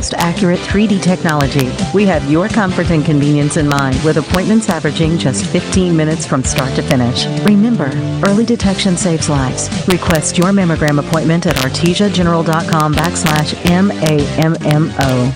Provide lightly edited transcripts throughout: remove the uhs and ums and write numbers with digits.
most accurate 3D technology. We have your comfort and convenience in mind, with appointments averaging just 15 minutes from start to finish. Remember, early detection saves lives. Request your mammogram appointment at artesiageneral.com/MAMMO.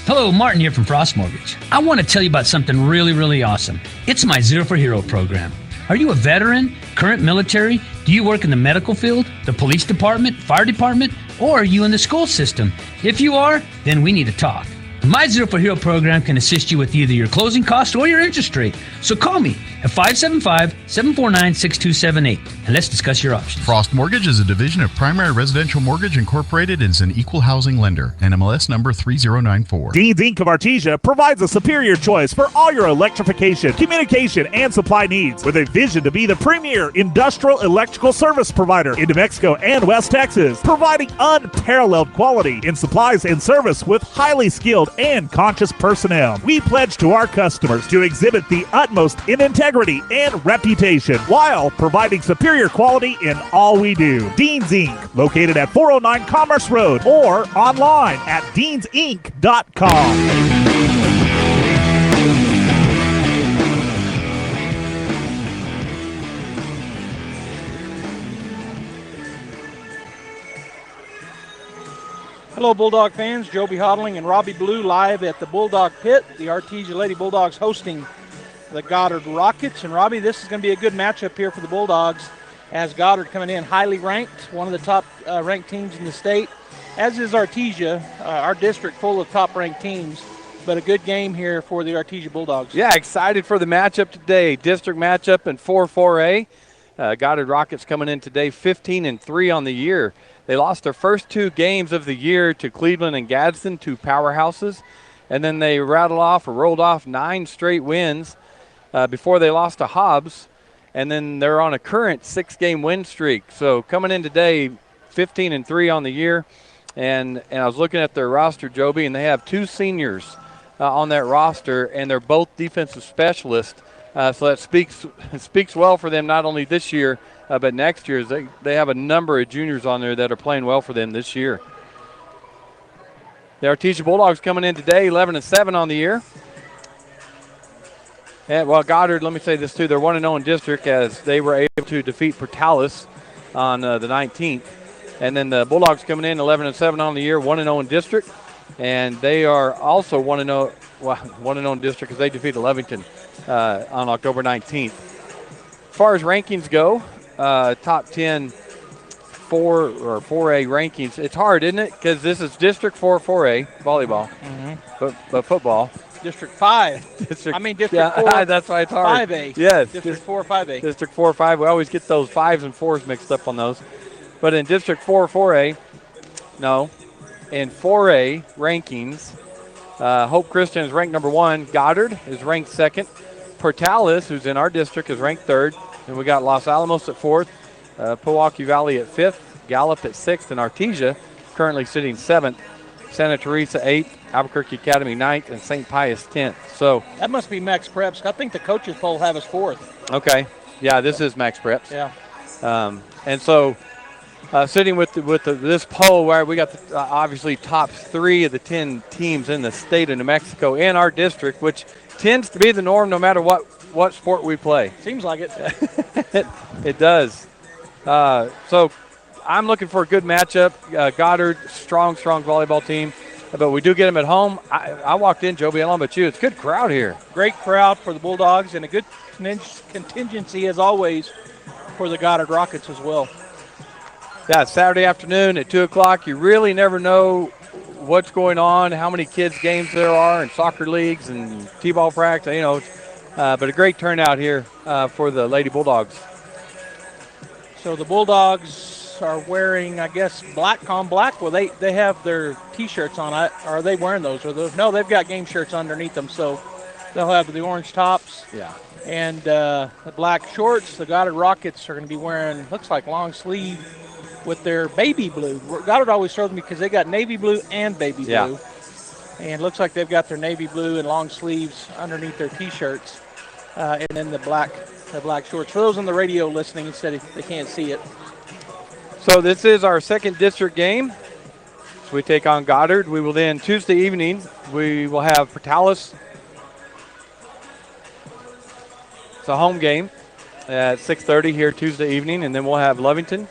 Hello, Martin here from Frost Mortgage. I want to tell you about something really, really awesome. It's my Zero for Hero program. Are you a veteran, current military? Do you work in the medical field, the police department, fire department, or are you in the school system? If you are, then we need to talk. My Zero for Hero program can assist you with either your closing cost or your interest rate. So call me at 575-749-6278 and let's discuss your options. Frost Mortgage is a division of Primary Residential Mortgage Incorporated and is an equal housing lender. NMLS number 3094. Dean's Inc. of Artesia provides a superior choice for all your electrification, communication, and supply needs, with a vision to be the premier industrial electrical service provider in New Mexico and West Texas, providing unparalleled quality in supplies and service with highly skilled and conscious personnel. We pledge to our customers to exhibit the utmost in integrity and reputation while providing superior quality in all we do. Dean's Inc., located at 409 Commerce Road or online at deansinc.com. Hello, Bulldog fans. Joby Hodling and Robbie Blue live at the Bulldog Pit. The Artesia Lady Bulldogs hosting the Goddard Rockets. And, Robbie, this is going to be a good matchup here for the Bulldogs, as Goddard coming in highly ranked, one of the top ranked teams in the state, as is Artesia, our district full of top-ranked teams. But a good game here for the Artesia Bulldogs. Yeah, excited for the matchup today. District matchup in 4-4A. Goddard Rockets coming in today 15-3 on the year. They lost their first two games of the year to Cleveland and Gadsden, two powerhouses. And then they rolled off 9 straight wins before they lost to Hobbs. And then they're on a current 6-game win streak. So coming in today, 15-3 on the year. And I was looking at their roster, Joby, and they have 2 seniors on that roster, and they're both defensive specialists. So that speaks well for them, not only this year, but next year. They have a number of juniors on there that are playing well for them this year. The Artesia Bulldogs coming in today 11-7 on the year. And, well, Goddard, let me say this too, they're 1-0 in district, as they were able to defeat Portales on the 19th. And then the Bulldogs coming in 11-7 on the year, 1-0 in district. And they are also 1-0 in district, because they defeated Levington on October 19th. As far as rankings go, top 10 4A rankings. It's hard, isn't it? Because this is District 4A volleyball, but football. District 5. District 4. That's why it's hard. 5A. Yes. District 4, 5A. District 4, 5. We always get those 5s and 4s mixed up on those. But in District 4A, in 4A rankings, Hope Christian is ranked number 1. Goddard is ranked 2nd. Portales, who's in our district, is ranked 3rd. And we got Los Alamos at 4th. Pewaukee Valley at 5th. Gallup at 6th. And Artesia currently sitting 7th. Santa Teresa 8th. Albuquerque Academy 9th. And St. Pius 10th. So that must be Max Preps. I think the coaches poll have us 4th. Okay. Yeah, this is Max Preps. Yeah. And so sitting with this poll, where we got the, obviously top 3 of the 10 teams in the state of New Mexico in our district, which tends to be the norm no matter what sport we play. Seems like it. It does. So I'm looking for a good matchup. Goddard, strong volleyball team. But we do get them at home. I walked in, Joby, I don't know about you. It's a good crowd here. Great crowd for the Bulldogs, and a good contingency, as always, for the Goddard Rockets as well. Yeah, Saturday afternoon at 2 o'clock. You really never know what's going on, how many kids' games there are, and soccer leagues and t-ball practice, but a great turnout here for the Lady Bulldogs. So the Bulldogs are wearing, I guess, black on black. Well, they have their T-shirts on. Are they wearing those? No, they've got game shirts underneath them, so they'll have the orange tops. Yeah. And the black shorts. The Goddard Rockets are going to be wearing, looks like long sleeve with their baby blue. Goddard always throws me because they got navy blue and baby blue. Yeah. And it looks like they've got their navy blue and long sleeves underneath their T-shirts. And then the black shorts. For those on the radio listening, instead they can't see it. So this is our second district game. So we take on Goddard. We will then, Tuesday evening, we will have Portales. It's a home game at 6:30 here Tuesday evening, and then we'll have Lovington,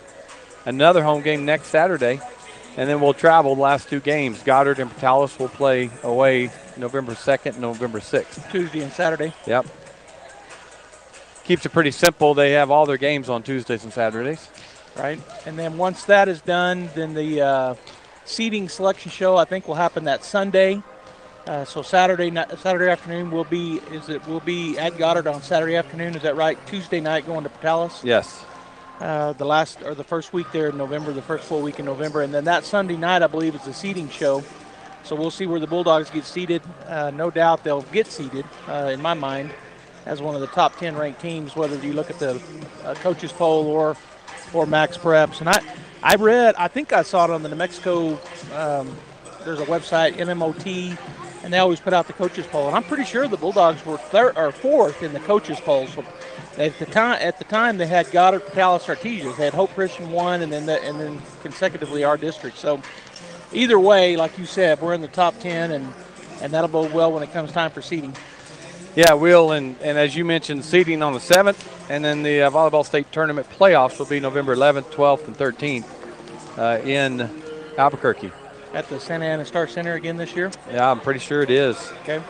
another home game next Saturday, and then we'll travel the last 2 games. Goddard and Portales will play away November 2nd and November 6th. Tuesday and Saturday. Yep. Keeps it pretty simple. They have all their games on Tuesdays and Saturdays. Right, and then once that is done, then the seating selection show I think will happen that Sunday. So Saturday afternoon will be at Goddard on Saturday afternoon. Is that right? Tuesday night going to Portales. Yes. The first week there in November, the first full week in November, and then that Sunday night I believe is the seating show. So we'll see where the Bulldogs get seated. No doubt they'll get seated in my mind as one of the top 10 ranked teams, whether you look at the coaches poll or Max Preps. And I think I saw it on the New Mexico, there's a website, MMOT, and they always put out the coaches poll. And I'm pretty sure the Bulldogs were fourth in the coaches poll. So at the time they had Goddard, Portales, Artesia. They had Hope Christian 1 and then consecutively our district. So either way, like you said, we're in the top 10 and that'll bode well when it comes time for seeding. Yeah, we'll, and as you mentioned, seeding on the 7th, and then the Volleyball State Tournament playoffs will be November 11th, 12th, and 13th in Albuquerque. At the Santa Ana Star Center again this year? Yeah, I'm pretty sure it is. Okay.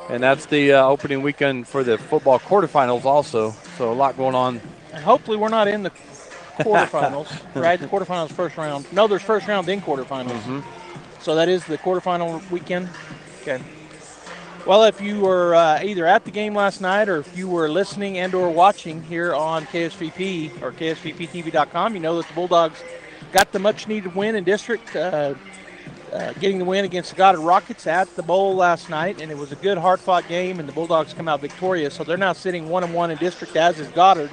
And that's the opening weekend for the football quarterfinals also, so a lot going on. And hopefully we're not in the quarterfinals, right? The quarterfinals first round. No, there's first round, then quarterfinals. Mm-hmm. So that is the quarterfinal weekend? Okay. Well, if you were either at the game last night or if you were listening and or watching here on KSVP or KSVPTV.com, you know that the Bulldogs got the much-needed win in district, getting the win against the Goddard Rockets at the Bowl last night, and it was a good, hard-fought game, and the Bulldogs come out victorious. So they're now sitting 1-1 in district, as is Goddard.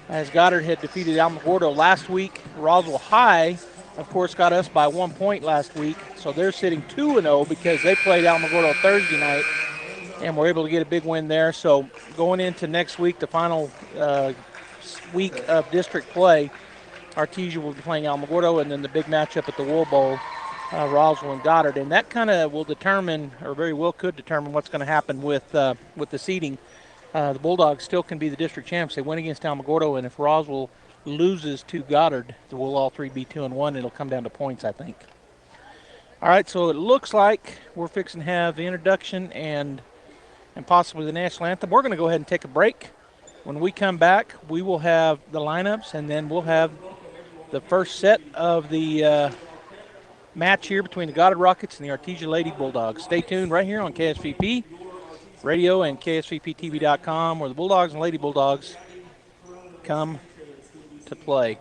As Goddard had defeated Alamogordo last week. Roswell High, of course, got us by 1 point last week. So they're sitting 2-0 because they played Alamogordo Thursday night and were able to get a big win there. So going into next week, the final week of district play, Artesia will be playing Alamogordo, and then the big matchup at the Wool Bowl, Roswell and Goddard. And that kind of will determine, or very well could determine, what's going to happen with the seeding. The Bulldogs still can be the district champs. They win against Alamogordo, and if Roswell loses to Goddard, we'll all three be 2-1. It'll come down to points, I think. All right, so it looks like we're fixing to have the introduction and possibly the national anthem. We're going to go ahead and take a break. When we come back, we will have the lineups, and then we'll have the first set of the match here between the Goddard Rockets and the Artesia Lady Bulldogs. Stay tuned right here on KSVP Radio and KSVPTV.com, where the Bulldogs and Lady Bulldogs come to play.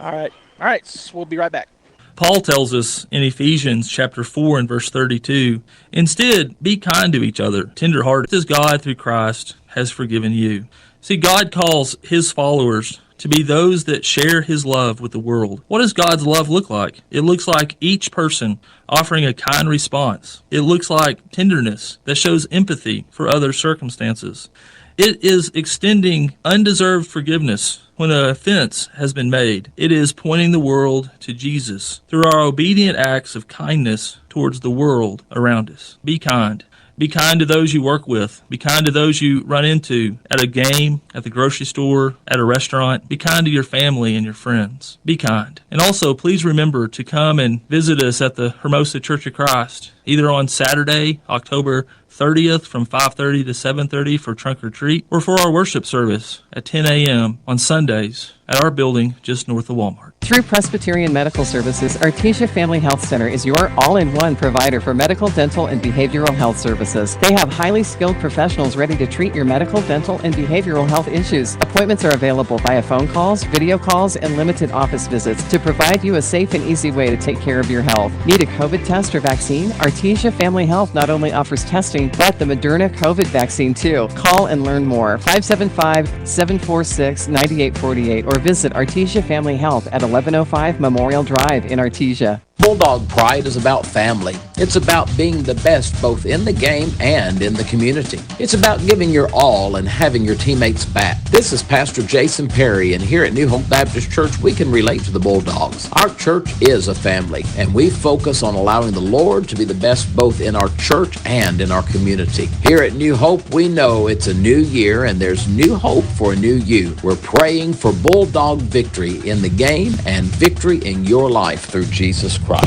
All right, so we'll be right back. Paul tells us in Ephesians chapter 4 and verse 32, instead, be kind to each other, tenderhearted, as God through Christ has forgiven you. See, God calls his followers to be those that share his love with the world. What does God's love look like? It looks like each person offering a kind response. It looks like tenderness that shows empathy for other circumstances. It is extending undeserved forgiveness when an offense has been made. It is pointing the world to Jesus through our obedient acts of kindness towards the world around us. Be kind. Be kind to those you work with. Be kind to those you run into at a game, at the grocery store, at a restaurant. Be kind to your family and your friends. Be kind. And also, please remember to come and visit us at the Hermosa Church of Christ, either on Saturday, October 30th from 5:30 to 7:30 for trunk or treat, or for our worship service at 10 a.m. on Sundays at our building just north of Walmart. Through Presbyterian Medical Services, Artesia Family Health Center is your all-in-one provider for medical, dental, and behavioral health services. They have highly skilled professionals ready to treat your medical, dental, and behavioral health issues. Appointments are available via phone calls, video calls, and limited office visits to provide you a safe and easy way to take care of your health. Need a COVID test or vaccine? Artesia Family Health not only offers testing, but the Moderna COVID vaccine too. Call and learn more. 575-746-9848 or visit Artesia Family Health at 1105 Memorial Drive in Artesia. Bulldog Pride is about family. It's about being the best both in the game and in the community. It's about giving your all and having your teammates back. This is Pastor Jason Perry, and here at New Hope Baptist Church, we can relate to the Bulldogs. Our church is a family, and we focus on allowing the Lord to be the best both in our church and in our community. Here at New Hope, we know it's a new year, and there's new hope for a new you. We're praying for Bulldog victory in the game and victory in your life through Jesus Christ. All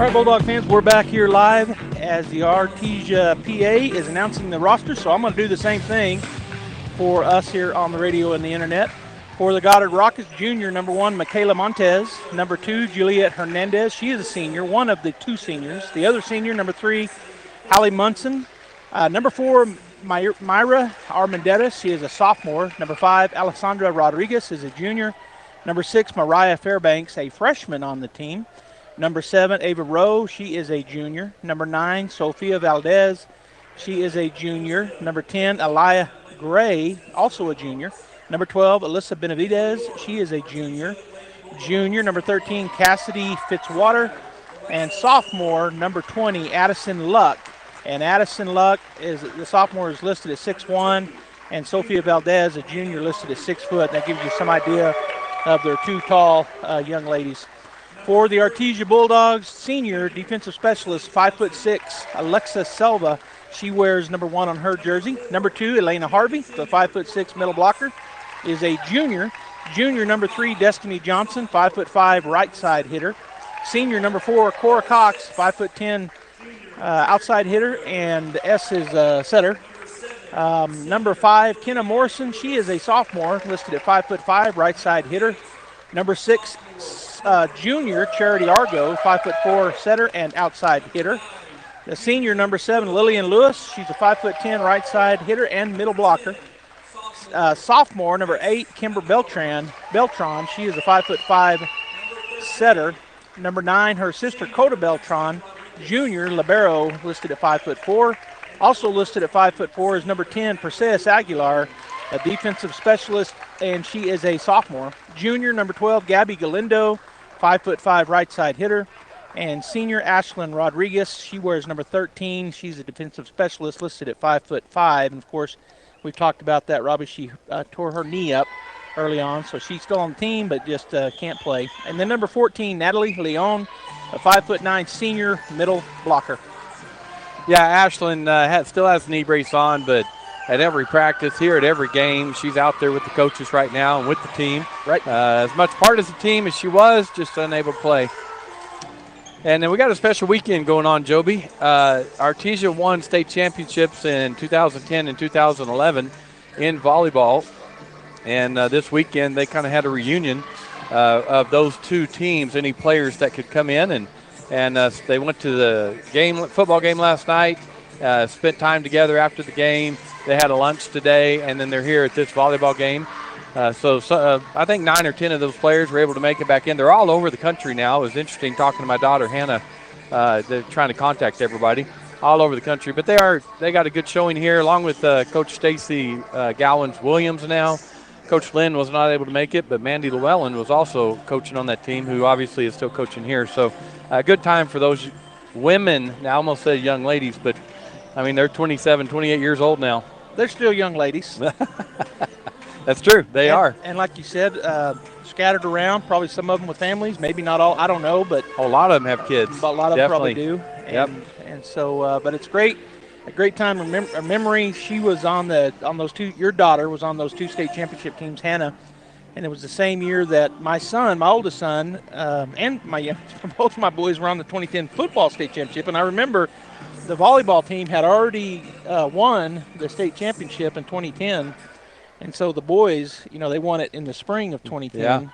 right, Bulldog fans, we're back here live as the Artesia PA is announcing the roster, so I'm going to do the same thing for us here on the radio and the internet. For the Goddard Rockets, junior, number 1, Michaela Montez. Number 2, Juliet Hernandez. She is a senior, one of the 2 seniors. The other senior, number 3, Hallie Munson. Number 4, Myra Armendariz. She is a sophomore. Number 5, Alessandra Rodriguez is a junior. Number 6, Mariah Fairbanks, a freshman on the team. Number 7, Ava Rowe. She is a junior. Number 9, Sophia Valdez. She is a junior. Number 10, Aliyah Gray, also a junior. Number 12, Alyssa Benavidez. She is a junior. Junior, number 13, Cassidy Fitzwater. And sophomore, number 20, Addison Luck. And Addison Luck, the sophomore, is listed at 6'1", and Sophia Valdez, a junior, listed at 6 foot. That gives you some idea of their 2 tall young ladies. For the Artesia Bulldogs, senior defensive specialist, 5'6", Alexa Selva. She wears number 1 on her jersey. Number 2, Elena Harvey, the 5'6" middle blocker, is a junior. Junior, number 3, Destiny Johnson, 5'5", right side hitter. Senior, number 4, Cora Cox, 5'10", outside hitter, and S is setter. Number 5, Kenna Morrison. She is a sophomore, listed at 5'5", right side hitter. Number 6, junior, Charity Argo, 5'4", setter and outside hitter. The senior, number 7, Lillian Lewis. She's a 5'10", right side hitter and middle blocker. Sophomore, number 8, Kimber Beltran. She is a 5'5", setter. Number 9, her sister, Coda Beltran. Junior, libero, listed at 5'4". Also listed at 5'4" is number 10, Perseus Aguilar, a defensive specialist, and she is a sophomore. Junior, number 12, Gabby Galindo, 5'5", right side hitter. And senior, Ashlyn Rodriguez, she wears number 13. She's a defensive specialist, listed at 5'5". And, of course, we've talked about that, Robbie. She tore her knee up early on, so she's still on the team but just can't play. And then number 14, Natalie Leon, a 5'9" senior middle blocker. Yeah, Ashlyn still has a knee brace on, but at every practice, here at every game, she's out there with the coaches right now and with the team. Right. As much part of the team as she was, just unable to play. And then we got a special weekend going on, Joby. Artesia won state championships in 2010 and 2011 in volleyball. And this weekend they kind of had a reunion of those 2 teams, any players that could come in. And they went to the football game last night, spent time together after the game. They had a lunch today, and then they're here at this volleyball game. So I think 9 or 10 of those players were able to make it back in. They're all over the country now. It was interesting talking to my daughter, Hannah. They're trying to contact everybody all over the country. But they got a good showing here, along with Coach Stacy Gowans-Williams now. Coach Lynn was not able to make it, but Mandy Llewellyn was also coaching on that team, who obviously is still coaching here. So a good time for those women. Now, I almost said young ladies, but, I mean, they're 27, 28 years old now. They're still young ladies. That's true. They are. And like you said, scattered around, probably some of them with families, maybe not all. I don't know, but a lot of them have kids. But a lot of them probably do. Yep. And so, but it's great. A great time of memory. She was on those 2. Your daughter was on those 2 state championship teams, Hannah, and it was the same year that my son, my oldest son, and both of my boys were on the 2010 football state championship. And I remember the volleyball team had already won the state championship in 2010, and so the boys, they won it in the spring of 2010. Yeah.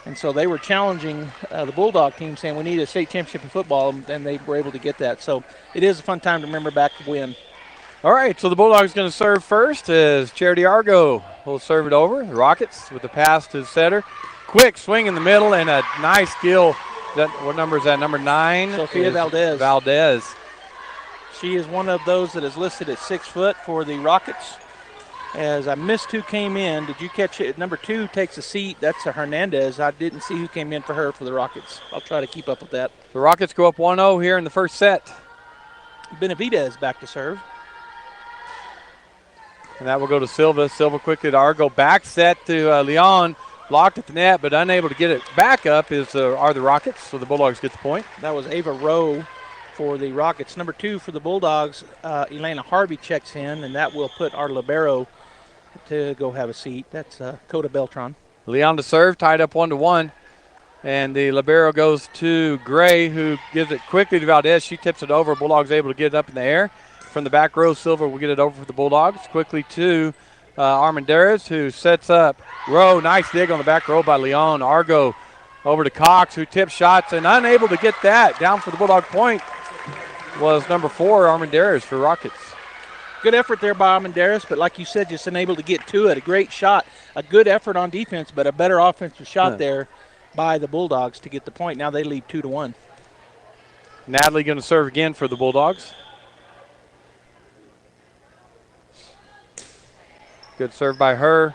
And so they were challenging the Bulldog team, saying we need a state championship in football, and they were able to get that. So it is a fun time to remember back when. All right, so the Bulldogs going to serve first as Charity Argo will serve it over. The Rockets with the pass to the setter. Quick swing in the middle and a nice skill. What number is that? Number 9? Sophia Valdez. Valdez. She is one of those that is listed at 6 foot for the Rockets. As I missed who came in. Did you catch it? Number 2 takes a seat. That's a Hernandez. I didn't see who came in for her for the Rockets. I'll try to keep up with that. The Rockets go up 1-0 here in the first set. Benavidez back to serve. And that will go to Silva. Silva quickly to Argo. Back set to Leon. Blocked at the net, but unable to get it back up are the Rockets. So the Bulldogs get the point. That was Ava Rowe for the Rockets. Number 2 for the Bulldogs, Elena Harvey checks in, and that will put our libero to go have a seat. That's Coda Beltran. Leon to serve, tied up 1-1. And the libero goes to Gray, who gives it quickly to Valdez. She tips it over. Bulldogs able to get it up in the air. From the back row, Silver will get it over for the Bulldogs. Quickly to Armendariz, who sets up Rowe. Nice dig on the back row by Leon. Argo over to Cox, who tips shots and unable to get that. Down for the Bulldog point was number 4, Armendariz for Rockets. Good effort there by Armendariz, but like you said, just unable to get to it. A great shot. A good effort on defense, but a better offensive shot there by the Bulldogs to get the point. Now they lead 2-1. Natalie going to serve again for the Bulldogs. Good serve by her.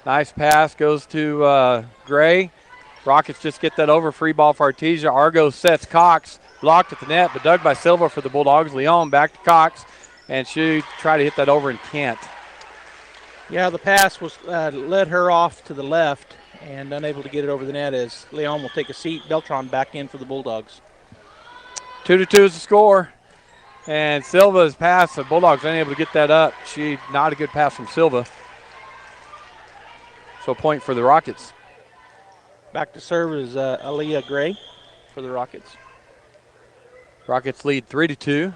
Nice pass goes to Gray. Rockets just get that over. Free ball for Artesia. Argo sets Cox. Blocked at the net, but dug by Silva for the Bulldogs. Leon back to Cox, and she tried to hit that over and can't. Yeah, the pass was led her off to the left and unable to get it over the net as Leon will take a seat. Beltran back in for the Bulldogs. 2-2 is the score. And Silva's pass, the Bulldogs unable to get that up. Not a good pass from Silva. So a point for the Rockets. Back to serve is Aaliyah Gray for the Rockets. Rockets lead 3-2.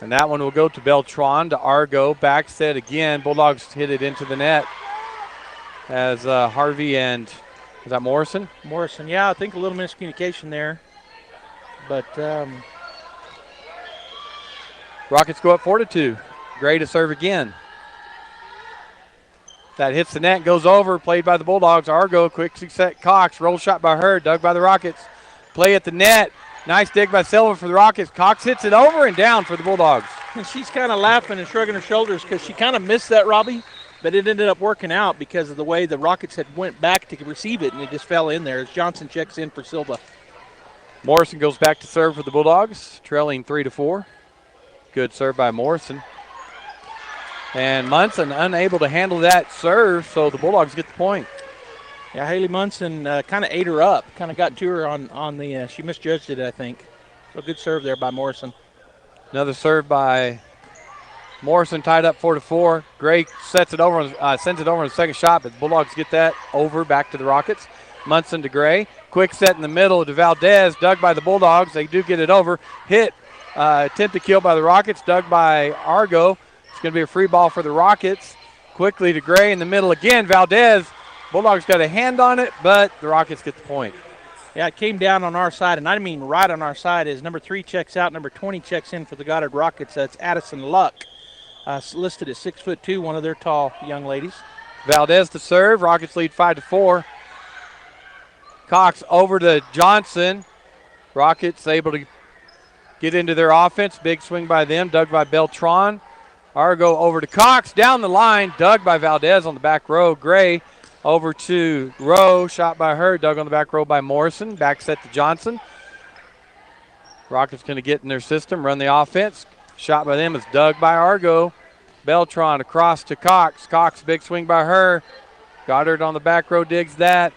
And that one will go to Beltran, to Argo. Back set again. Bulldogs hit it into the net as Harvey and, is that Morrison? Morrison, yeah, I think a little miscommunication there. But Rockets go up 4-2. Gray to serve again. That hits the net, goes over, played by the Bulldogs. Argo, quick set Cox, roll shot by her, dug by the Rockets. Play at the net. Nice dig by Silva for the Rockets. Cox hits it over and down for the Bulldogs. And she's kind of laughing and shrugging her shoulders because she kind of missed that, Robbie, but it ended up working out because of the way the Rockets had went back to receive it, and it just fell in there as Johnson checks in for Silva. Morrison goes back to serve for the Bulldogs, trailing 3-4. Good serve by Morrison. And Munson unable to handle that serve, so the Bulldogs get the point. Yeah, Haley Munson kind of ate her up, kind of got to her on the, she misjudged it, I think. So good serve there by Morrison. Another serve by Morrison, tied up 4-4. Gray sets it over, sends it over on the second shot, but the Bulldogs get that over back to the Rockets. Munson to Gray. Quick set in the middle to Valdez, dug by the Bulldogs. They do get it over. Hit, attempt to kill by the Rockets, dug by Argo. It's going to be a free ball for the Rockets. Quickly to Gray in the middle again. Valdez. Bulldogs got a hand on it, but the Rockets get the point. Yeah, it came down on our side, and I mean right on our side as number 3 checks out, number 20 checks in for the Goddard Rockets. That's Addison Luck, listed at 6'2", one of their tall young ladies. Valdez to serve. Rockets lead 5-4. Cox over to Johnson. Rockets able to get into their offense. Big swing by them, dug by Beltran. Argo over to Cox, down the line, dug by Valdez on the back row. Gray over to Rowe, shot by her, dug on the back row by Morrison. Back set to Johnson. Rockets going to get in their system, run the offense. Shot by them is dug by Argo. Beltran across to Cox. Cox, big swing by her. Goddard on the back row digs that.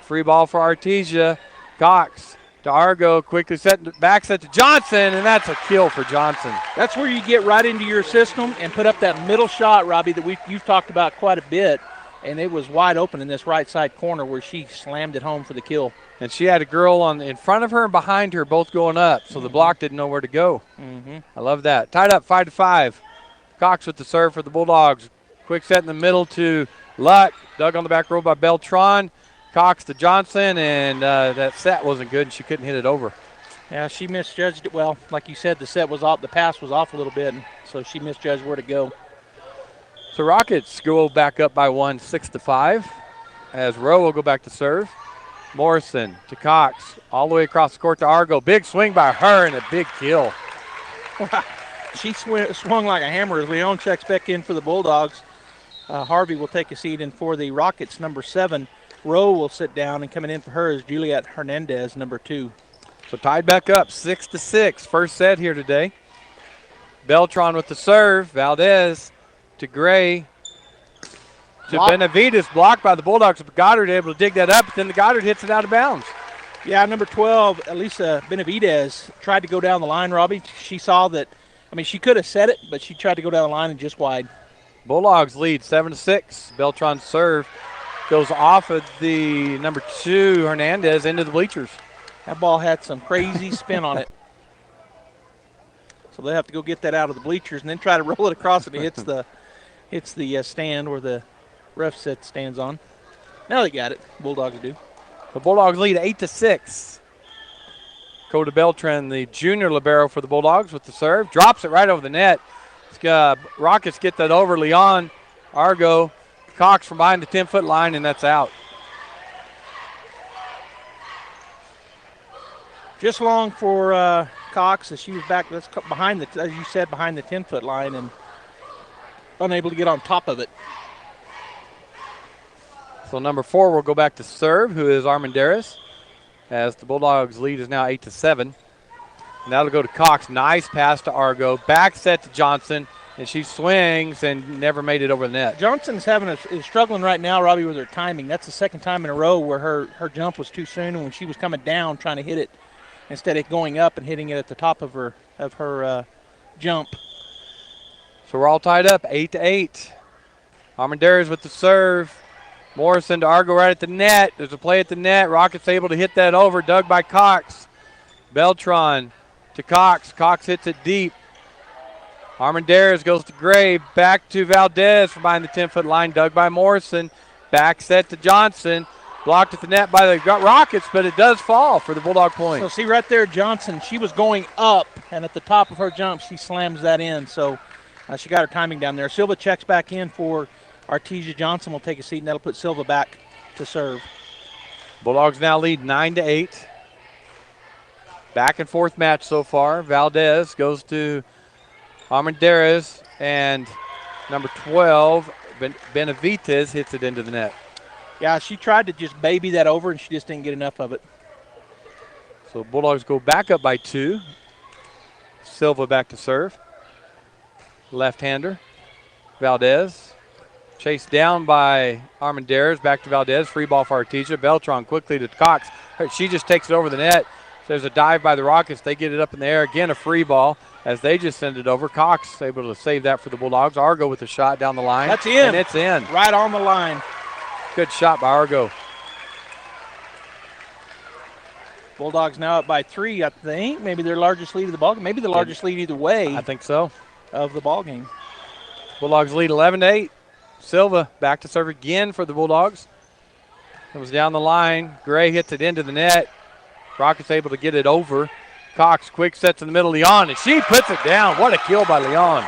Free ball for Artesia. Cox to Argo, quickly back set to Johnson, and that's a kill for Johnson. That's where you get right into your system and put up that middle shot, Robbie, that you've talked about quite a bit. And it was wide open in this right side corner where she slammed it home for the kill. And she had a girl in front of her and behind her both going up, so the block didn't know where to go. I love that. Tied up 5-5. Cox with the serve for the Bulldogs. Quick set in the middle to Luck. Dug on the back row by Beltran. Cox to Johnson, and that set wasn't good, and she couldn't hit it over. Yeah, she misjudged it. Well, like you said, the set was off, the pass was off a little bit, and so she misjudged where to go. So Rockets go back up by 1, 6-5, as Rowe will go back to serve. Morrison to Cox, all the way across the court to Argo. Big swing by her and a big kill. She swung like a hammer as Leon checks back in for the Bulldogs. Harvey will take a seat, and for the Rockets, number 7, Rowe will sit down, and coming in for her is Juliet Hernandez, number 2. So tied back up, 6-6. First set here today. Beltran with the serve. Valdez to Gray. To Benavides, blocked by the Bulldogs. Goddard able to dig that up, but then the Goddard hits it out of bounds. Yeah, number 12, Elisa Benavides, tried to go down the line, Robbie. She saw that, she could have set it, but she tried to go down the line and just wide. Bulldogs lead 7-6. Beltran's serve goes off of the number 2, Hernandez, into the bleachers. That ball had some crazy spin on it. So they'll have to go get that out of the bleachers and then try to roll it across, and it hits the stand where the ref stands on. Now they got it. Bulldogs do. The Bulldogs lead 8-6. Coda Beltran, the junior libero for the Bulldogs, with the serve. Drops it right over the net. Rockets get that over. Leon, Argo, Cox from behind the 10-foot line, and that's out. Just long for Cox as she was back. That's behind the, as you said, behind the 10-foot line and unable to get on top of it. So number 4 will go back to serve, who is Armendariz, as the Bulldogs lead is now 8-7. And that'll go to Cox. Nice pass to Argo. Back set to Johnson, and she swings and never made it over the net. Johnson's is struggling right now, Robbie, with her timing. That's the second time in a row where her jump was too soon, and when she was coming down trying to hit it, instead of going up and hitting it at the top of her jump. So we're all tied up, 8-8. Armendariz with the serve. Morrison to Argo right at the net. There's a play at the net. Rockets able to hit that over. Dug by Cox. Beltran to Cox. Cox hits it deep. Armendariz goes to Gray. Back to Valdez from behind the 10-foot line. Dug by Morrison. Back set to Johnson. Blocked at the net by the Rockets, but it does fall for the Bulldog point. So see right there, Johnson, she was going up, and at the top of her jump, she slams that in. So she got her timing down there. Silva checks back in for Artesia. Johnson will take a seat, and that'll put Silva back to serve. Bulldogs now lead 9-8. Back and forth match so far. Valdez goes to Armendariz, and number 12, Benavides, hits it into the net. Yeah, she tried to just baby that over, and she just didn't get enough of it. So Bulldogs go back up by 2. Silva back to serve. Left-hander. Valdez. Chased down by Armendariz. Back to Valdez. Free ball for Artesia. Beltran quickly to Cox. She just takes it over the net. There's a dive by the Rockets. They get it up in the air. Again, a free ball as they just send it over. Cox able to save that for the Bulldogs. Argo with a shot down the line. That's in. And it's in. Right on the line. Good shot by Argo. Bulldogs now up by 3, I think. Maybe their largest lead of the ball game. Maybe the largest lead either way. I think so. Of the ball game. Bulldogs lead 11-8. Silva back to serve again for the Bulldogs. It was down the line. Gray hits it into the net. Rockets able to get it over. Cox quick sets in the middle. Leon, and she puts it down. What a kill by Leon.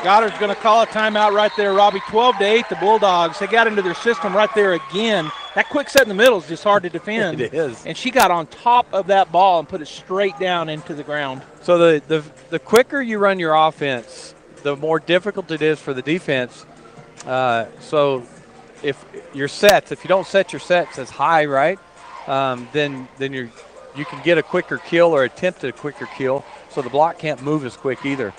Goddard's going to call a timeout right there, Robbie. 12-8, the Bulldogs. They got into their system right there again. That quick set in the middle is just hard to defend. It is. And she got on top of that ball and put it straight down into the ground. So the quicker you run your offense, the more difficult it is for the defense. So if your sets, if you don't set your sets as high, right, then you can get a quicker kill or attempt a quicker kill. So the block can't move as quick either.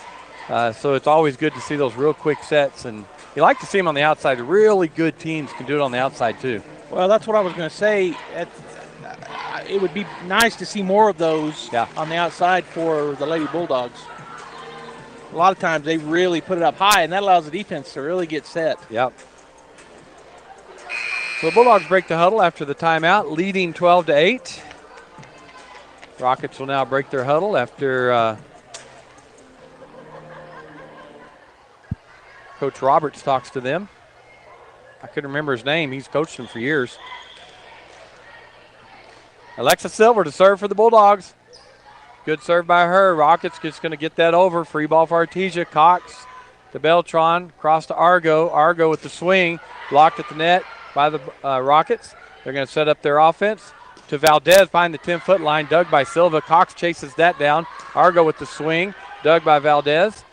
So it's always good to see those real quick sets, and you like to see them on the outside. Really good teams can do it on the outside too. Well, that's what I was going to say. It would be nice to see more of those on the outside for the Lady Bulldogs. A lot of times they really put it up high, and that allows the defense to really get set. Yep. So the Bulldogs break the huddle after the timeout, leading 12-8. Rockets will now break their huddle after Coach Roberts talks to them. I couldn't remember his name. He's coached them for years. Alexa Silver to serve for the Bulldogs. Good serve by her. Rockets just going to get that over. Free ball for Artesia. Cox to Beltran. Cross to Argo. Argo with the swing. Blocked at the net by the Rockets. They're going to set up their offense. To Valdez behind the 10-foot line. Dug by Silva. Cox chases that down. Argo with the swing. Dug by Valdez.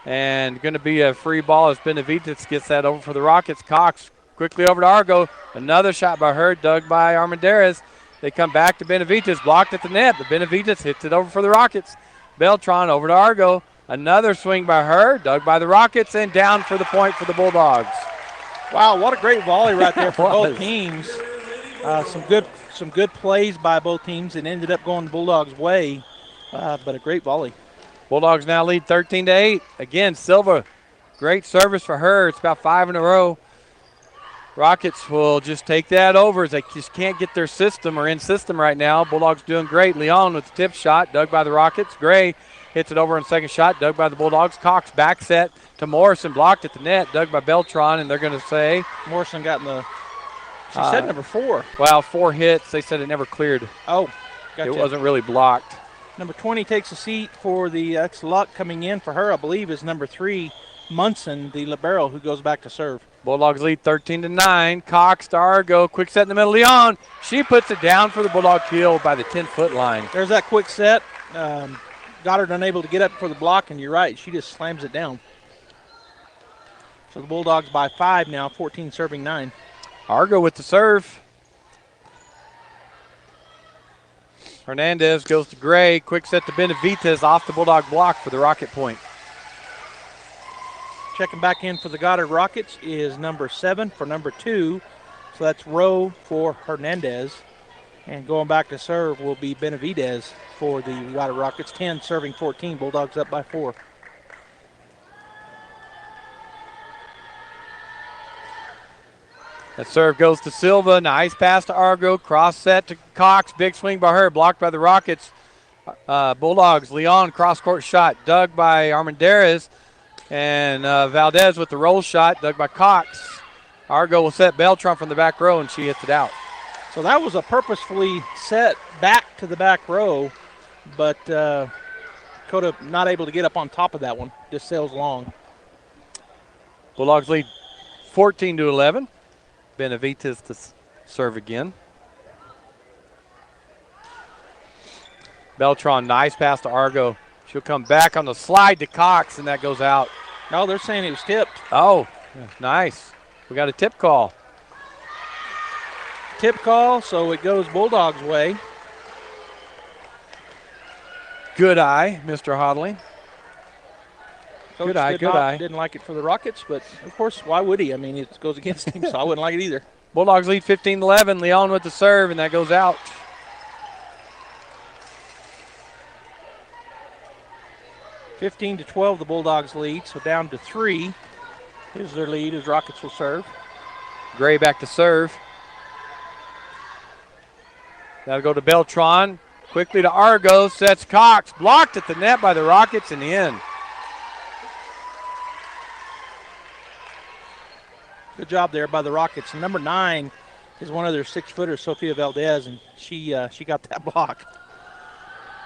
And going to be a free ball as Benavides gets that over for the Rockets. Cox quickly over to Argo. Another shot by her, dug by Armendariz. They come back to Benavides, blocked at the net, but Benavides hits it over for the Rockets. Beltran over to Argo. Another swing by her, dug by the Rockets, and down for the point for the Bulldogs. Wow, what a great volley right there for both teams. Some good plays by both teams and ended up going the Bulldogs' way, but a great volley. Bulldogs now lead 13-8. Again, Silva, great service for her. It's about 5 in a row. Rockets will just take that over as they just can't get their system or in system right now. Bulldogs doing great. Leon with the tip shot, dug by the Rockets. Gray hits it over on second shot, dug by the Bulldogs. Cox back set to Morrison, blocked at the net, dug by Beltran, and they're going to say Morrison got in the, she said number 4. Well, 4 hits. They said it never cleared. Oh, gotcha. It wasn't really blocked. Number 20 takes a seat for the ex-Luck. Coming in for her, I believe, is number 3, Munson, the libero, who goes back to serve. Bulldogs lead 13-9. Cox to Argo. Quick set in the middle. Leon. She puts it down for the Bulldog kill by the 10-foot line. There's that quick set. Goddard unable to get up for the block, and you're right. She just slams it down. So the Bulldogs by 5 now, 14 serving 9. Argo with the serve. Hernandez goes to Gray. Quick set to Benavides off the Bulldog block for the Rocket point. Checking back in for the Goddard Rockets is number 7 for number 2. So that's Rowe for Hernandez. And going back to serve will be Benavides for the Goddard Rockets. 10 serving 14. Bulldogs up by 4. That serve goes to Silva. Nice pass to Argo. Cross set to Cox. Big swing by her. Blocked by the Rockets. Bulldogs. Leon cross-court shot. Dug by Armendariz. And Valdez with the roll shot. Dug by Cox. Argo will set Beltran from the back row, and she hits it out. So that was a purposefully set back to the back row, but Coda not able to get up on top of that one. Just sails long. Bulldogs lead 14-11. Benavides to serve again. Beltran, nice pass to Argo. She'll come back on the slide to Cox, and that goes out. No, they're saying it was tipped. Oh, nice. We got a tip call. Tip call, so it goes Bulldogs' way. Good eye, Mr. Hodley. Good eye. Didn't like it for the Rockets, but of course, why would he? I mean, it goes against him, so I wouldn't like it either. Bulldogs lead 15-11. Leon with the serve, and that goes out. (15-12) the Bulldogs lead, so down to 3 is their lead as Rockets will serve. Gray back to serve. That'll go to Beltran. Quickly to Argo. Sets Cox. Blocked at the net by the Rockets and in. Good job there by the Rockets. And number 9 is one of their 6-footers, Sofia Valdez, and she got that block.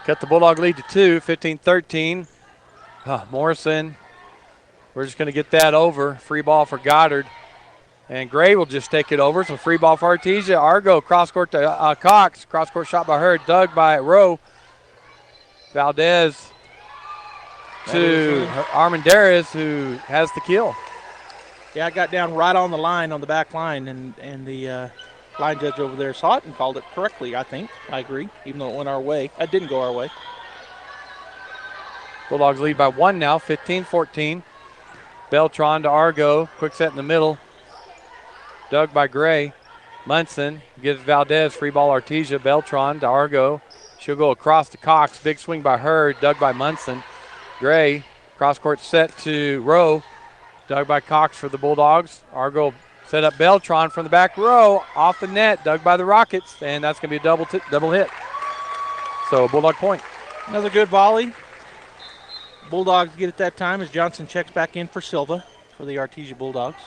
Cut the Bulldog lead to 2, 15-13. Morrison. We're just going to get that over. Free ball for Goddard. And Gray will just take it over. So free ball for Artesia. Argo cross-court to Cox. Cross-court shot by her. Dug by Rowe. Valdez to Armendariz, who has the kill. Yeah, I got down right on the line, on the back line, and the line judge over there saw it and called it correctly, I think. I agree, even though it went our way. It didn't go our way. Bulldogs lead by 1 now, 15-14. Beltran to Argo. Quick set in the middle. Dug by Gray. Munson gives Valdez free ball Artesia. Beltran to Argo. She'll go across to Cox. Big swing by her. Dug by Munson. Gray. Cross-court set to Rowe. Dug by Cox for the Bulldogs. Argo set up Beltran from the back row. Off the net. Dug by the Rockets. And that's going to be a double hit. So Bulldog point. Another good volley. Bulldogs get it that time as Johnson checks back in for Silva for the Artesia Bulldogs.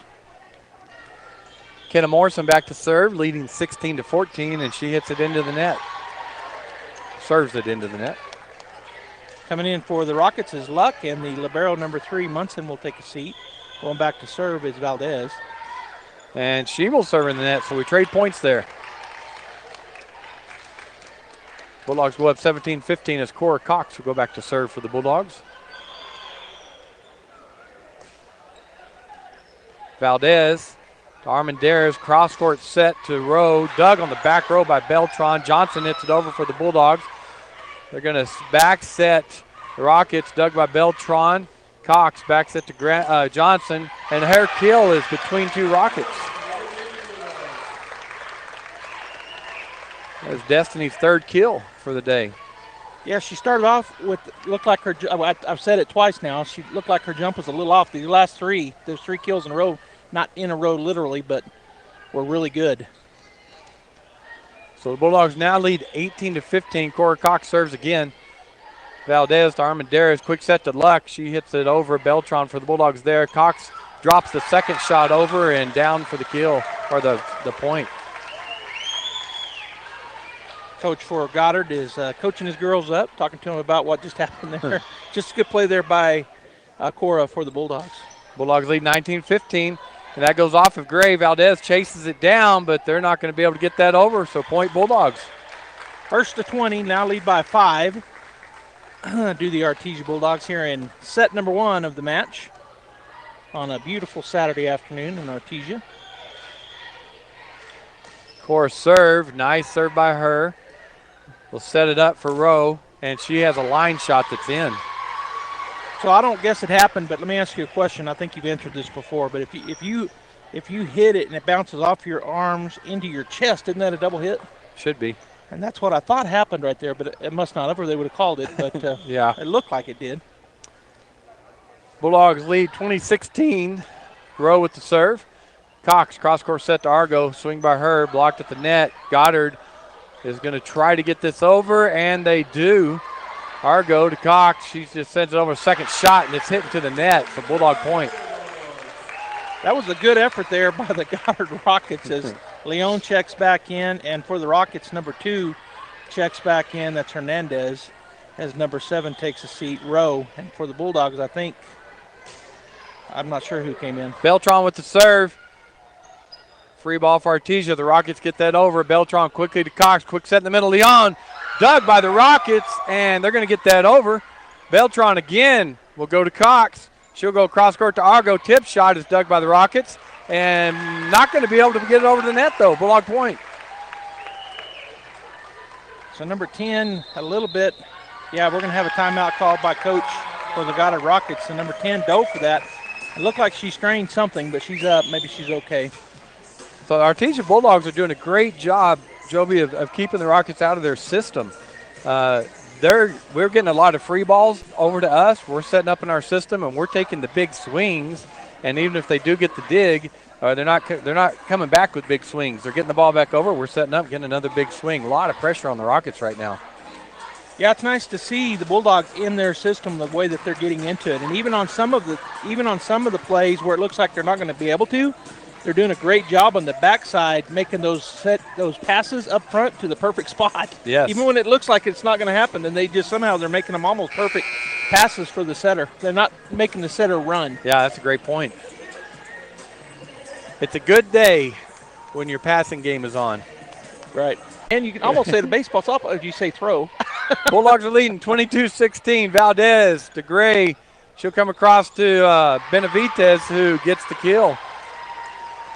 Kenna Morrison back to serve, leading 16-14, and she hits it into the net. Serves it into the net. Coming in for the Rockets is Luck, and the libero number 3, Munson, will take a seat. Going back to serve is Valdez. And she will serve in the net, so we trade points there. Bulldogs go up 17-15 as Cora Cox will go back to serve for the Bulldogs. Valdez to Armendariz. Cross-court set to Rowe. Dug on the back row by Beltran. Johnson hits it over for the Bulldogs. They're going to back set the Rockets. Dug by Beltran. Cox back set to Johnson. And her kill is between two Rockets. That's Destiny's third kill for the day. Yeah, she started off with, looked like her, I've said it twice now, she looked like her jump was a little off. These last three, those 3 kills in a row, not in a row literally, but were really good. So the Bulldogs now lead 18-15. Cora Cox serves again. Valdez to Armendariz. Quick set to Luck. She hits it over. Beltran for the Bulldogs there. Cox drops the second shot over and down for the kill, or the point. Coach for Goddard is coaching his girls up, talking to them about what just happened there. Just a good play there by Cora for the Bulldogs. Bulldogs lead 19-15, and that goes off of Gray. Valdez chases it down, but they're not going to be able to get that over, so point Bulldogs. First to 20, now lead by 5. Do the Artesia Bulldogs here in set number 1 of the match on a beautiful Saturday afternoon in Artesia. Cora serve, nice serve by her. We'll set it up for Rowe, and she has a line shot that's in. So I don't guess it happened, but let me ask you a question. I think you've answered this before, but if you hit it and it bounces off your arms into your chest, isn't that a double hit? Should be. And that's what I thought happened right there, but it must not have, or they would have called it. But yeah, it looked like it did. Bulldogs lead 20-16. Rowe with the serve. Cox, cross-court set to Argo. Swing by her, blocked at the net. Goddard is going to try to get this over, and they do. Argo to Cox. She just sends it over a second shot, and it's hitting to the net for Bulldog point. That was a good effort there by the Goddard Rockets as Leon checks back in, and for the Rockets, number 2 checks back in. That's Hernandez, as number 7 takes a seat, Rowe. And for the Bulldogs, I think, I'm not sure who came in. Beltran with the serve. Free ball for Artesia. The Rockets get that over. Beltran quickly to Cox. Quick set in the middle. Leon dug by the Rockets, and they're going to get that over. Beltran again will go to Cox. She'll go cross court to Argo. Tip shot is dug by the Rockets, and not going to be able to get it over the net, though. Bulldog point. So number 10, a little bit. Yeah, we're going to have a timeout called by Coach for the Goddard Rockets. And number 10 dove for that. It looked like she strained something, but she's up. Maybe she's okay. So the Artesia Bulldogs are doing a great job, Joby, of keeping the Rockets out of their system. We're getting a lot of free balls over to us. We're setting up in our system, and we're taking the big swings. And even if they do get the dig, they're not coming back with big swings. They're getting the ball back over. We're setting up, getting another big swing. A lot of pressure on the Rockets right now. Yeah, it's nice to see the Bulldogs in their system the way that they're getting into it. And even on some of the plays where it looks like they're not going to be able to, they're doing a great job on the backside, making those passes up front to the perfect spot. Yes. Even when it looks like it's not going to happen, then they're making them almost perfect passes for the setter. They're not making the setter run. Yeah, that's a great point. It's a good day when your passing game is on. Right. And you can almost say the baseball softball if you say throw. Bulldogs are leading 22-16. Valdez to Gray. She'll come across to Benavidez, who gets the kill.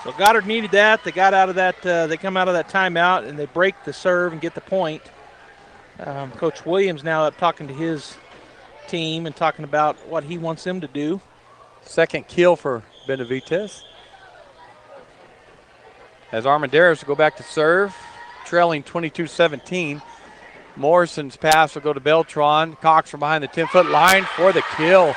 So Goddard needed that. They got out of that. They come out of that timeout, and they break the serve and get the point. Coach Williams now up talking to his team and talking about what he wants them to do. Second kill for Benavidez. As Armendariz will go back to serve, trailing 22-17. Morrison's pass will go to Beltran. Cox from behind the 10-foot line for the kill.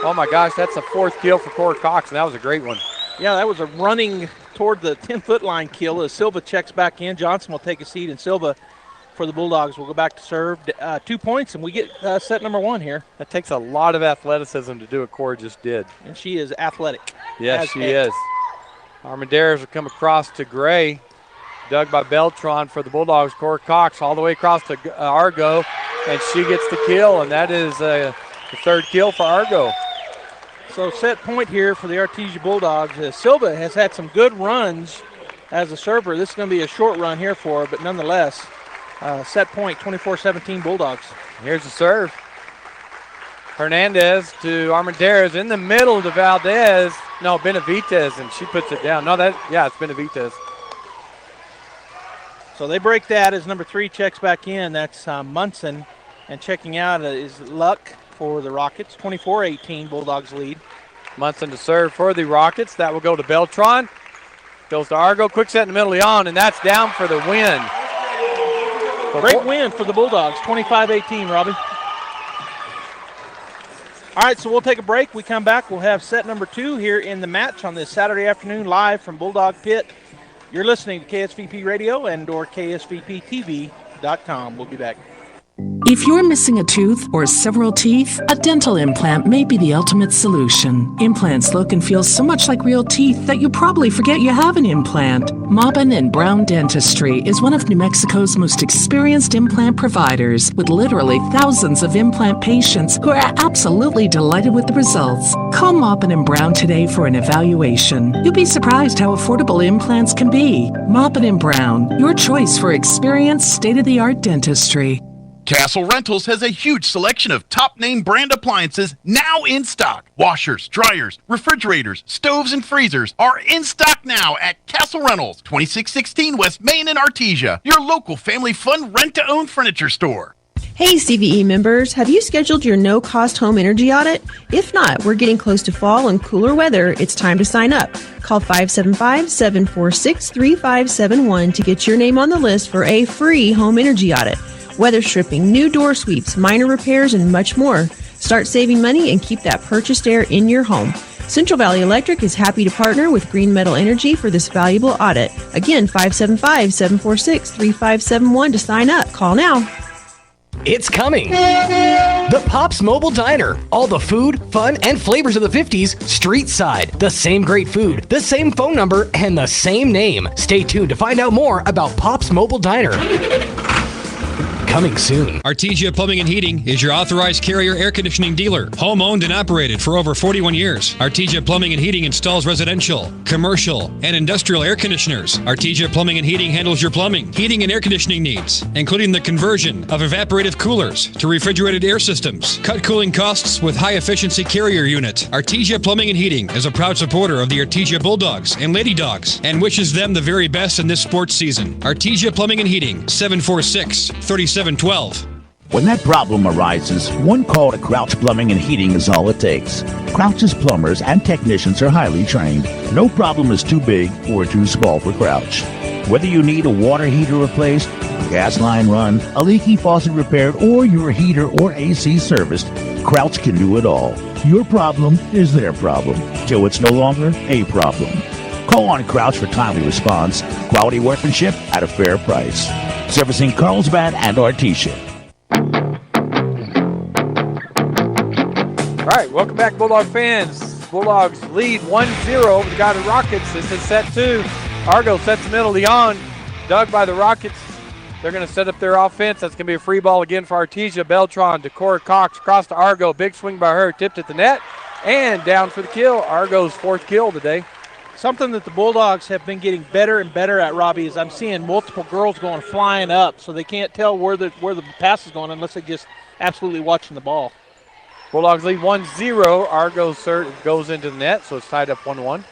Oh, my gosh, that's the 4th kill for Cora Cox, and that was a great one. Yeah, that was a running toward the 10-foot line kill as Silva checks back in. Johnson will take a seat, and Silva for the Bulldogs will go back to serve. 2 points, and we get set number 1 here. That takes a lot of athleticism to do what Cora just did. And she is athletic. Yes, she is. Armendariz will come across to Gray. Dug by Beltran for the Bulldogs. Cora Cox all the way across to Argo, and she gets the kill, and that is the 3rd kill for Argo. So set point here for the Artesia Bulldogs. Silva has had some good runs as a server. This is going to be a short run here for her, but nonetheless, set point 24-17 Bulldogs. Here's the serve. Hernandez to Armendariz in the middle to Valdez. No, Benavidez, and she puts it down. No, it's Benavidez. So they break that as number 3 checks back in. That's Munson. And checking out is Luck for the Rockets. 24-18, Bulldogs lead. Munson to serve for the Rockets. That will go to Beltran. Goes to Argo. Quick set in the middle, Leon, and that's down for the win. Great win for the Bulldogs, 25-18, Robbie. All right, so we'll take a break. We come back. We'll have set number 2 here in the match on this Saturday afternoon live from Bulldog Pit. You're listening to KSVP Radio and or KSVPTV.com. We'll be back. If you're missing a tooth or several teeth, a dental implant may be the ultimate solution. Implants look and feel so much like real teeth that you probably forget you have an implant. Maupin and Brown Dentistry is one of New Mexico's most experienced implant providers, with literally thousands of implant patients who are absolutely delighted with the results. Call Maupin and Brown today for an evaluation. You'll be surprised how affordable implants can be. Maupin and Brown, your choice for experienced, state-of-the-art dentistry. Castle Rentals has a huge selection of top-name brand appliances now in stock. Washers, dryers, refrigerators, stoves, and freezers are in stock now at Castle Rentals, 2616 West Main in Artesia, your local family fun rent-to-own furniture store. Hey CVE members, have you scheduled your no-cost home energy audit? If not, we're getting close to fall and cooler weather. It's time to sign up. Call 575-746-3571 to get your name on the list for a free home energy audit. Weather stripping, new door sweeps, minor repairs, and much more. Start saving money and keep that purchased air in your home. Central Valley Electric is happy to partner with Green Metal Energy for this valuable audit. Again, 575-746-3571 to sign up. Call now. It's coming. The Pops Mobile Diner. All the food, fun, and flavors of the 50s street side. The same great food, the same phone number, and the same name. Stay tuned to find out more about Pops Mobile Diner. Coming soon. Artesia Plumbing and Heating is your authorized Carrier air conditioning dealer. Home owned and operated for over 41 years. Artesia Plumbing and Heating installs residential, commercial, and industrial air conditioners. Artesia Plumbing and Heating handles your plumbing, heating, and air conditioning needs, including the conversion of evaporative coolers to refrigerated air systems. Cut cooling costs with high-efficiency Carrier unit. Artesia Plumbing and Heating is a proud supporter of the Artesia Bulldogs and Lady Dogs and wishes them the very best in this sports season. Artesia Plumbing and Heating, 746-3712. When that problem arises, one call to Crouch Plumbing and Heating is all it takes. Crouch's plumbers and technicians are highly trained. No problem is too big or too small for Crouch. Whether you need a water heater replaced, a gas line run, a leaky faucet repaired, or your heater or AC serviced, Crouch can do it all. Your problem is their problem, till it's no longer a problem. Call on Crouch for timely response, quality workmanship at a fair price. Servicing Carlsbad and Artesia. All right, welcome back, Bulldog fans. Bulldogs lead 1-0 over the Goddard Rockets. This is set 2. Argo sets the middle. Leon dug by the Rockets. They're going to set up their offense. That's going to be a free ball again for Artesia. Beltran to Cora Cox. Across to Argo. Big swing by her. Tipped at the net. And down for the kill. Argo's 4th kill today. Something that the Bulldogs have been getting better and better at, Robbie, is I'm seeing multiple girls going flying up, so they can't tell where the pass is going unless they're just absolutely watching the ball. Bulldogs lead 1-0. Argo goes into the net, so it's tied up 1-1.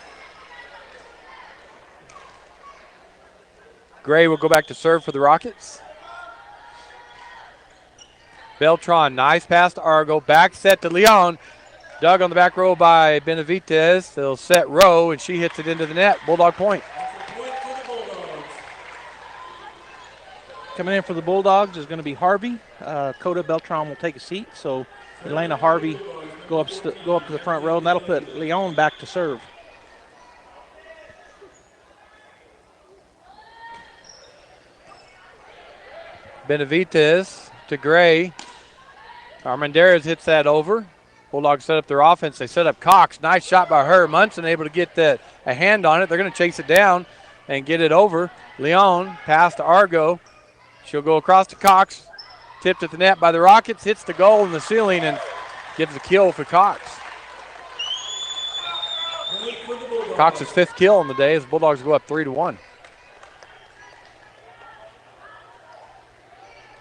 Gray will go back to serve for the Rockets. Beltran, nice pass to Argo. Back set to Leon. Dug on the back row by Benavidez. They'll set row, and she hits it into the net. Bulldog point. Coming in for the Bulldogs is going to be Harvey. Coda Beltran will take a seat, so Elena Harvey go up to the front row, and that'll put Leon back to serve. Benavidez to Gray. Armendariz hits that over. Bulldogs set up their offense. They set up Cox. Nice shot by her. Munson able to get a hand on it. They're going to chase it down and get it over. Leon pass to Argo. She'll go across to Cox. Tipped at the net by the Rockets. Hits the goal in the ceiling and gives a kill for Cox. Cox's 5th kill on the day as the Bulldogs go up 3-1.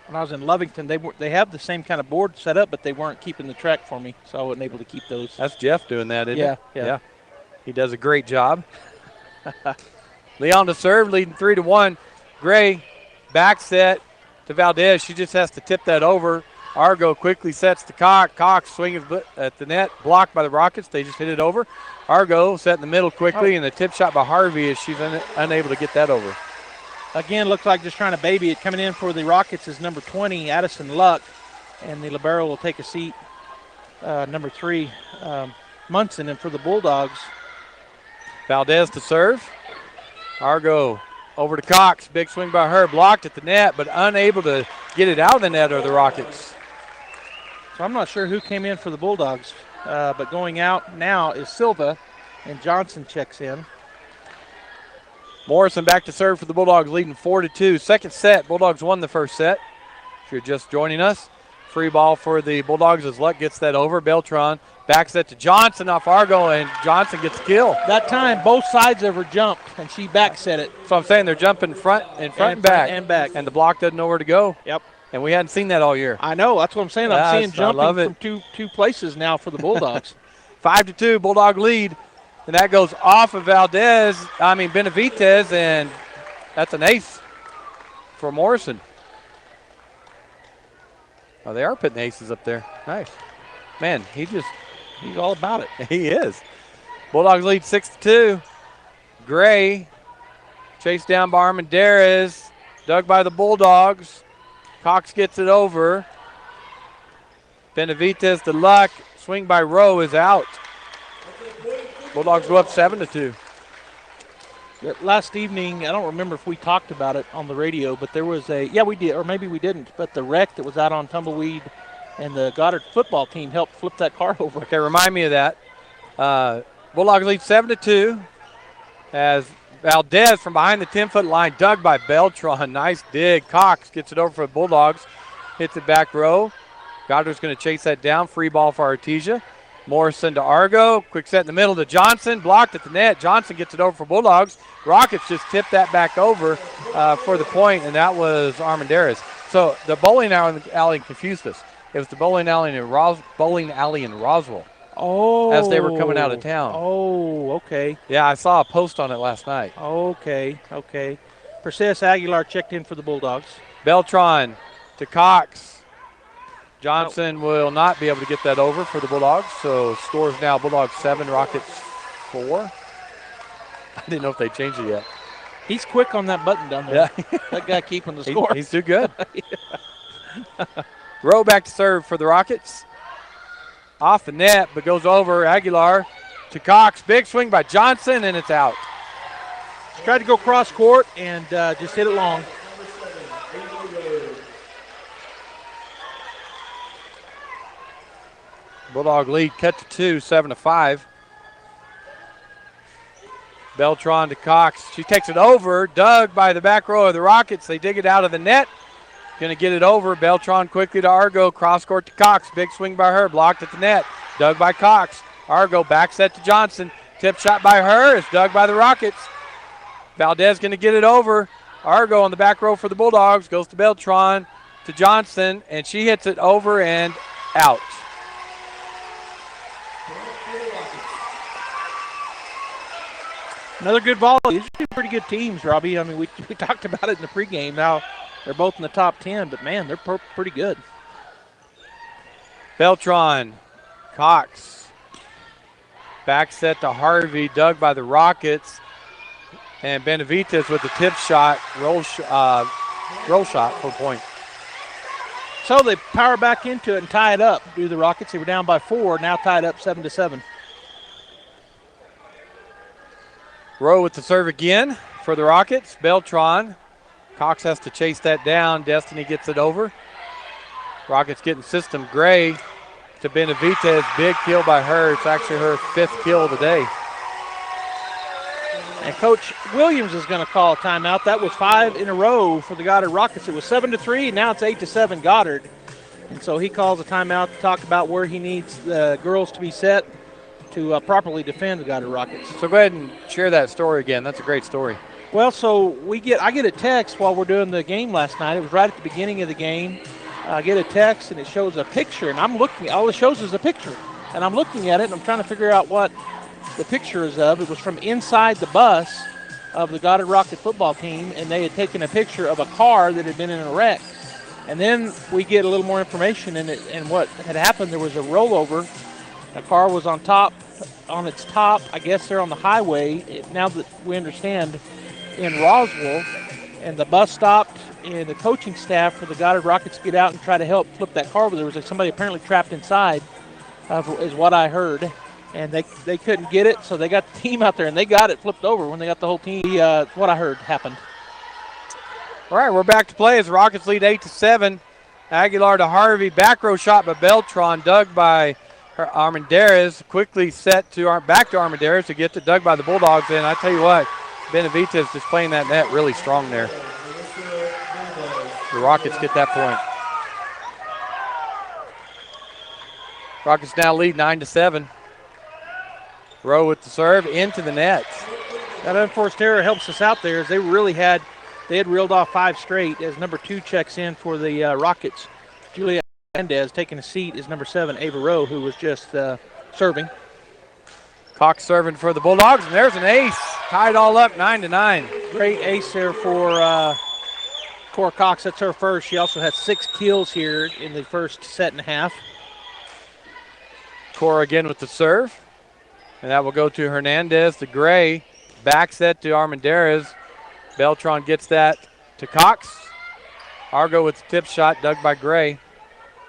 When I was in Lovington, they have the same kind of board set up, but they weren't keeping the track for me, so I wasn't able to keep those. That's Jeff doing that, isn't it? Yeah. He does a great job. Leon to serve, leading 3-1. Gray back set to Valdez. She just has to tip that over. Argo quickly sets to Cox. Cox swinging at the net, blocked by the Rockets. They just hit it over. Argo set in the middle quickly, and the tip shot by Harvey as she's unable to get that over. Again, looks like just trying to baby it. Coming in for the Rockets is number 20, Addison Luck, and the libero will take a seat. Number 3, Munson, and for the Bulldogs. Valdez to serve. Argo over to Cox. Big swing by her. Blocked at the net, but unable to get it out of the net are the Rockets. So I'm not sure who came in for the Bulldogs, but going out now is Silva, and Johnson checks in. Morrison back to serve for the Bulldogs, leading 4-2. Second set, Bulldogs won the first set. If you're just joining us, free ball for the Bulldogs as Luck gets that over. Beltran back set to Johnson off Argo, and Johnson gets a kill. That time, both sides of her jumped, and she back set it. So I'm saying they're jumping front and back. And back. And the block doesn't know where to go. Yep. And we hadn't seen that all year. I know. That's what I'm saying. I'm seeing jumping from two places now for the Bulldogs. 5-2, Bulldog lead. And that goes off of Benavidez, and that's an ace for Morrison. Oh, they are putting aces up there. Nice. Man, he's all about it. He is. Bulldogs lead 6-2. Gray chased down by Armendariz, dug by the Bulldogs. Cox gets it over. Benavidez to Luck. Swing by Rowe is out. Bulldogs go up 7-2. Last evening, I don't remember if we talked about it on the radio, but there was we did, or maybe we didn't, but the wreck that was out on Tumbleweed and the Goddard football team helped flip that car over. Okay, remind me of that. Bulldogs lead 7-2 as Valdez from behind the 10-foot line, dug by Beltran. Nice dig. Cox gets it over for the Bulldogs. Hits it back row. Goddard's going to chase that down. Free ball for Artesia. Morrison to Argo. Quick set in the middle to Johnson. Blocked at the net. Johnson gets it over for Bulldogs. Rockets just tipped that back over for the point, and that was Armendariz. So the bowling alley confused us. It was the bowling alley in Roswell. Oh. As they were coming out of town. Oh, okay. Yeah, I saw a post on it last night. Okay. Perseus Aguilar checked in for the Bulldogs. Beltran to Cox. Johnson will not be able to get that over for the Bulldogs. So scores now Bulldogs 7, Rockets 4. I didn't know if they changed it yet. He's quick on that button down there. Yeah. That guy keeping the score. He's too good. Rowe back to serve for the Rockets. Off the net, but goes over. Aguilar to Cox. Big swing by Johnson, and it's out. Tried to go cross court and just hit it long. Bulldog lead cut to 2, 7-5. Beltran to Cox. She takes it over. Dug by the back row of the Rockets. They dig it out of the net. Going to get it over. Beltran quickly to Argo. Cross court to Cox. Big swing by her. Blocked at the net. Dug by Cox. Argo back set to Johnson. Tip shot by her. It's dug by the Rockets. Valdez going to get it over. Argo on the back row for the Bulldogs. Goes to Beltran to Johnson. And she hits it over and out. Another good ball. These are two pretty good teams, Robbie. I mean, we talked about it in the pregame. Now they're both in the top 10, but, man, they're pretty good. Beltran, Cox. Back set to Harvey, dug by the Rockets. And Benavidez with the tip shot, roll shot for point. So they power back into it and tie it up, do the Rockets. They were down by 4, now tied up 7-7. Rowe with the serve again for the Rockets. Beltran. Cox has to chase that down. Destiny gets it over. Rockets getting system. Gray to Benavidez. Big kill by her. It's actually her 5th kill of the day. And Coach Williams is going to call a timeout. That was 5 in a row for the Goddard Rockets. It was 7-3, now it's 8-7 Goddard. And so he calls a timeout to talk about where he needs the girls to be set to properly defend the Goddard Rockets. So go ahead and share that story again. That's a great story. Well, so I get a text while we're doing the game last night. It was right at the beginning of the game. I get a text and it shows a picture, and I'm looking. All it shows is a picture, and I'm looking at it and I'm trying to figure out what the pictures of. It was from inside the bus of the Goddard Rocket football team, and they had taken a picture of a car that had been in a wreck. And then we get a little more information in it, and what had happened, there was a rollover. The car was on its top. I guess they're on the highway, now that we understand, in Roswell. And the bus stopped, and the coaching staff for the Goddard Rockets get out and try to help flip that car. But there was somebody apparently trapped inside, is what I heard. And they couldn't get it, so they got the team out there, and they got it flipped over when they got the whole team. What I heard happened. All right, we're back to play as the Rockets lead 8-7. Aguilar to Harvey. Back row shot by Beltran, dug by Armendariz. Quickly set to back to Armendariz to get to dug by the Bulldogs. And I tell you what, Benavidez just playing that net really strong there. The Rockets get that point. Rockets now lead 9-7. Rowe with the serve into the net. That unforced error helps us out there, as they had reeled off 5 straight. As number 2 checks in for the Rockets, Julia Mendez. Taking a seat is number 7, Ava Rowe, who was just serving. Cox serving for the Bulldogs, and there's an ace. Tied all up 9-9. Great ace there for Cora Cox. That's her first. She also had 6 kills here in the first set and a half. Cora again with the serve. And that will go to Hernandez to Gray. Back set to Armendariz. Beltran gets that to Cox. Argo with the tip shot, dug by Gray.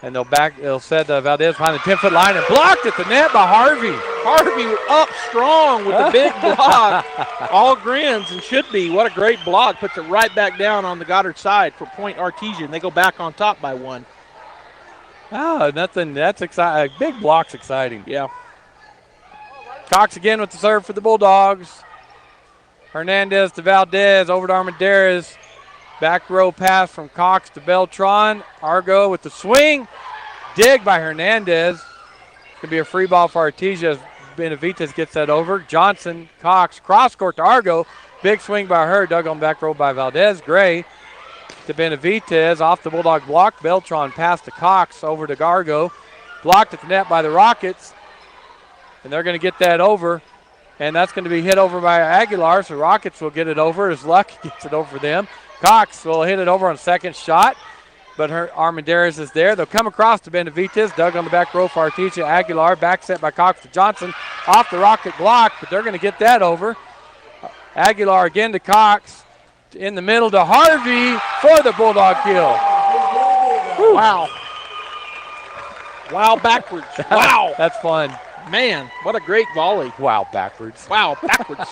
And they'll set Valdez behind the 10-foot line and blocked at the net by Harvey. Harvey up strong with a big block. All grins and should be. What a great block. Puts it right back down on the Goddard side for point Artesia, and they go back on top by 1. Oh, nothing. That's exciting. Big block's exciting. Yeah. Cox again with the serve for the Bulldogs. Hernandez to Valdez, over to Armendariz. Back row pass from Cox to Beltran. Argo with the swing. Dig by Hernandez. Could be a free ball for Artesia as Benavidez gets that over. Johnson, Cox, cross court to Argo. Big swing by her, dug on back row by Valdez. Gray to Benavidez, off the Bulldog block. Beltran pass to Cox, over to Argo. Blocked at the net by the Rockets. And they're going to get that over. And that's going to be hit over by Aguilar, so Rockets will get it over as Luck gets it over for them. Cox will hit it over on second shot, but Armendariz is there. They'll come across to Benavidez, dug on the back row for Artesia. Aguilar, back set by Cox to Johnson, off the Rocket block, but they're going to get that over. Aguilar again to Cox, in the middle to Harvey for the Bulldog kill. Woo. Wow. Wow, backwards. Wow. That's fun. Man, what a great volley. Wow, backwards. Wow, backwards.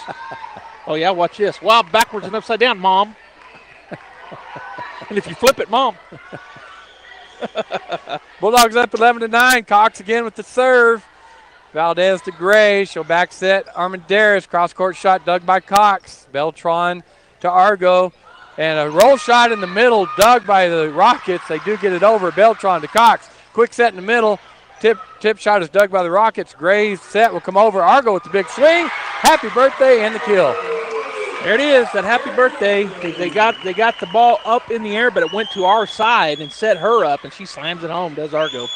Oh, yeah, watch this. Wow, backwards and upside down, Mom. And if you flip it, Mom. Bulldogs up 11-9. Cox again with the serve. Valdez to Gray. She'll back set. Armendariz, cross-court shot dug by Cox. Beltran to Argo. And a roll shot in the middle dug by the Rockets. They do get it over. Beltran to Cox. Quick set in the middle. Tip shot is dug by the Rockets. Gray's set will come over. Argo with the big swing. Happy birthday and the kill. There it is, that happy birthday. They got the ball up in the air, but it went to our side and set her up, and she slams it home, does Argo.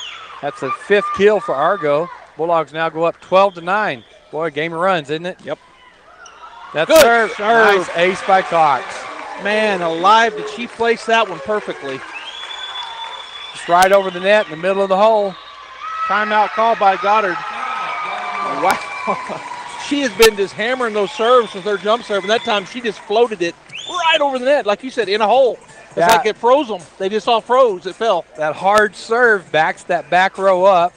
That's the 5th kill for Argo. Bulldogs now go up 12-9. Boy, game of runs, isn't it? Yep. That's good serve. serve. Nice ace by Cox. Man, alive, did she place that one perfectly. Just right over the net in the middle of the hole. Timeout call by Goddard. Wow. She has been just hammering those serves with her jump serve, and that time she just floated it right over the net, like you said, in a hole. It's like it froze them. They just all froze. It fell. That hard serve backs that back row up,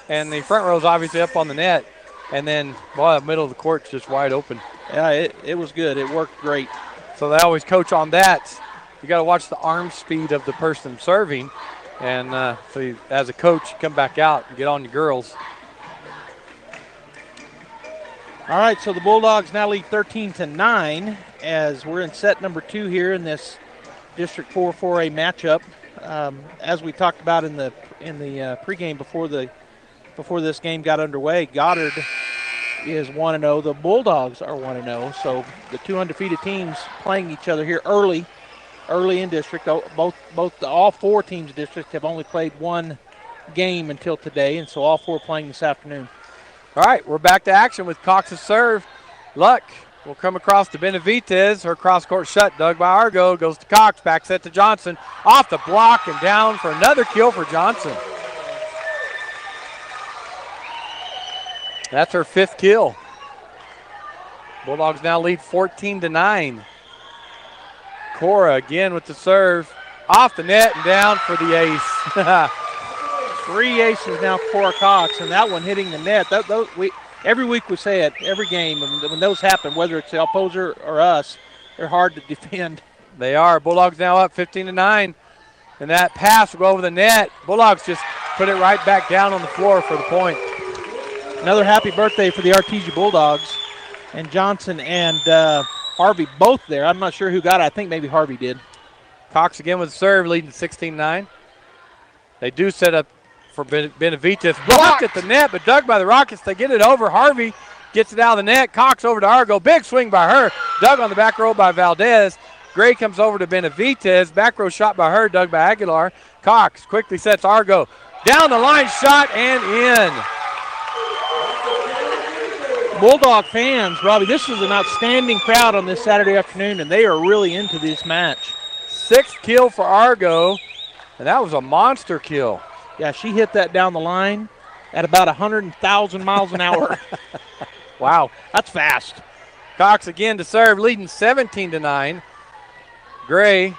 and the front row is obviously up on the net. And then, boy, the middle of the court's just wide open. Yeah, it was good. It worked great. So they always coach on that. You got to watch the arm speed of the person serving. And so you, as a coach, you come back out and get on your girls. All right, so the Bulldogs now lead 13-9 as we're in set number 2 here in this District 4 4A matchup. As we talked about in the pregame before this game got underway, Goddard is 1-0. The Bulldogs are 1-0. So the 2 undefeated teams playing each other here early in district. All 4 teams in district have only played 1 game until today, and so all 4 playing this afternoon. All right, we're back to action with Cox's serve. Luck will come across to Benavidez. Her cross-court shut, dug by Argo. Goes to Cox, back set to Johnson. Off the block and down for another kill for Johnson. That's her 5th kill. Bulldogs now lead 14-9. Cora again with the serve. Off the net and down for the ace. 3 aces now for Cora Cox, and that one hitting the net. Every week we say it, every game, when those happen, whether it's the opposer or us, they're hard to defend. They are. Bulldogs now up 15-9. And that pass will go over the net. Bulldogs just put it right back down on the floor for the point. Another happy birthday for the Artesia Bulldogs. And Johnson and Harvey both there. I'm not sure who got it. I think maybe Harvey did. Cox again with the serve, leading 16-9. They do set up for Benavidez. Blocked at the net, but dug by the Rockets. They get it over. Harvey gets it out of the net. Cox over to Argo. Big swing by her. Dug on the back row by Valdez. Gray comes over to Benavidez. Back row shot by her, dug by Aguilar. Cox quickly sets Argo. Down the line, shot and in. Bulldog fans, Robbie, this is an outstanding crowd on this Saturday afternoon, and they are really into this match. 6th kill for Argo, and that was a monster kill. Yeah, she hit that down the line at about 100,000 miles an hour. Wow. That's fast. Cox again to serve, leading 17-9. Gray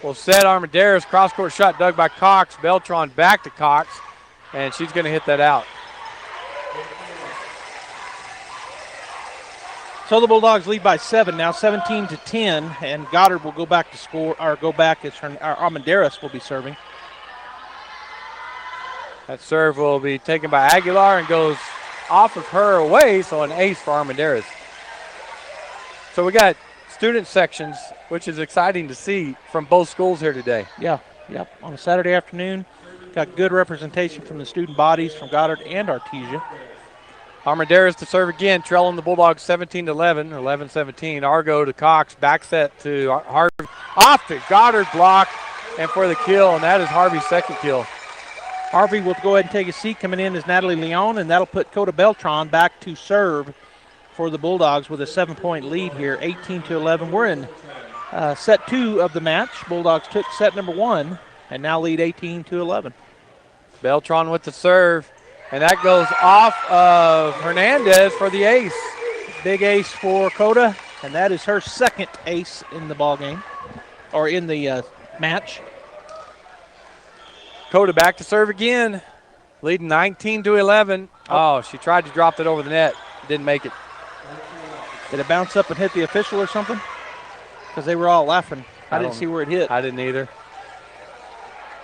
will set Armendariz. Cross-court shot dug by Cox. Beltran back to Cox, and she's going to hit that out. So the Bulldogs lead by 7 now, 17-10, and Goddard will go back to score, or go back as Armendariz will be serving. That serve will be taken by Aguilar and goes off of her away, so an ace for Armendariz. So we got student sections, which is exciting to see from both schools here today. Yeah, yep. On a Saturday afternoon, got good representation from the student bodies from Goddard and Artesia. Armendariz to serve again, trailing the Bulldogs 17-11, 11-17. Argo to Cox, back set to Harvey. Off the Goddard block, and for the kill, and that is Harvey's 2nd kill. Harvey will go ahead and take a seat. Coming in is Natalie Leon, and that'll put Coda Beltran back to serve for the Bulldogs with a 7-point lead here, 18-11. We're in set 2 of the match. Bulldogs took set number 1 and now lead 18-11. Beltran with the serve, and that goes off of Hernandez for the ace. Big ace for Coda, and that is her 2nd ace in the ball game, or in the match. Coda back to serve again, leading 19-11. Oh, she tried to drop that over the net. Didn't make it. Did it bounce up and hit the official or something? Because they were all laughing. I didn't see where it hit. I didn't either.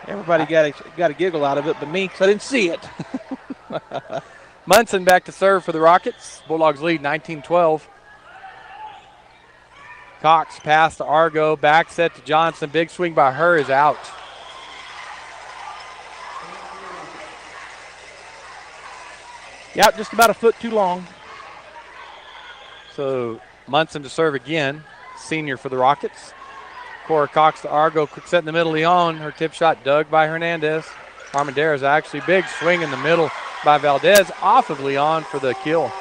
Everybody got a giggle out of it but me, because I didn't see it. Munson back to serve for the Rockets. Bulldogs lead 19-12. Cox pass to Argo, back set to Johnson. Big swing by her is out. Yeah, just about a foot too long. So Munson to serve again, senior for the Rockets. Cora Cox to Argo, quick set in the middle. Leon, her tip shot dug by Hernandez. Armendariz actually big swing in the middle by Valdez off of Leon for the kill.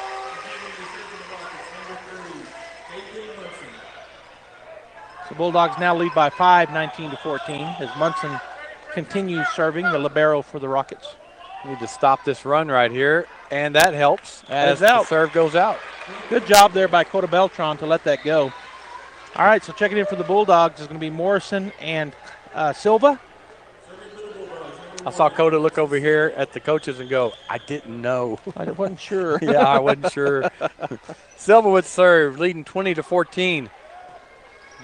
So Bulldogs now lead by 5, 19-14, as Munson continues serving, the libero for the Rockets. Need to stop this run right here, and that helps as the serve goes out. Good job there by Coda Beltran to let that go. All right, so checking in for the Bulldogs is going to be Morrison and Silva. I saw Coda look over here at the coaches and go, I didn't know. I wasn't sure. Yeah, I wasn't sure. Silva with serve, leading 20-14.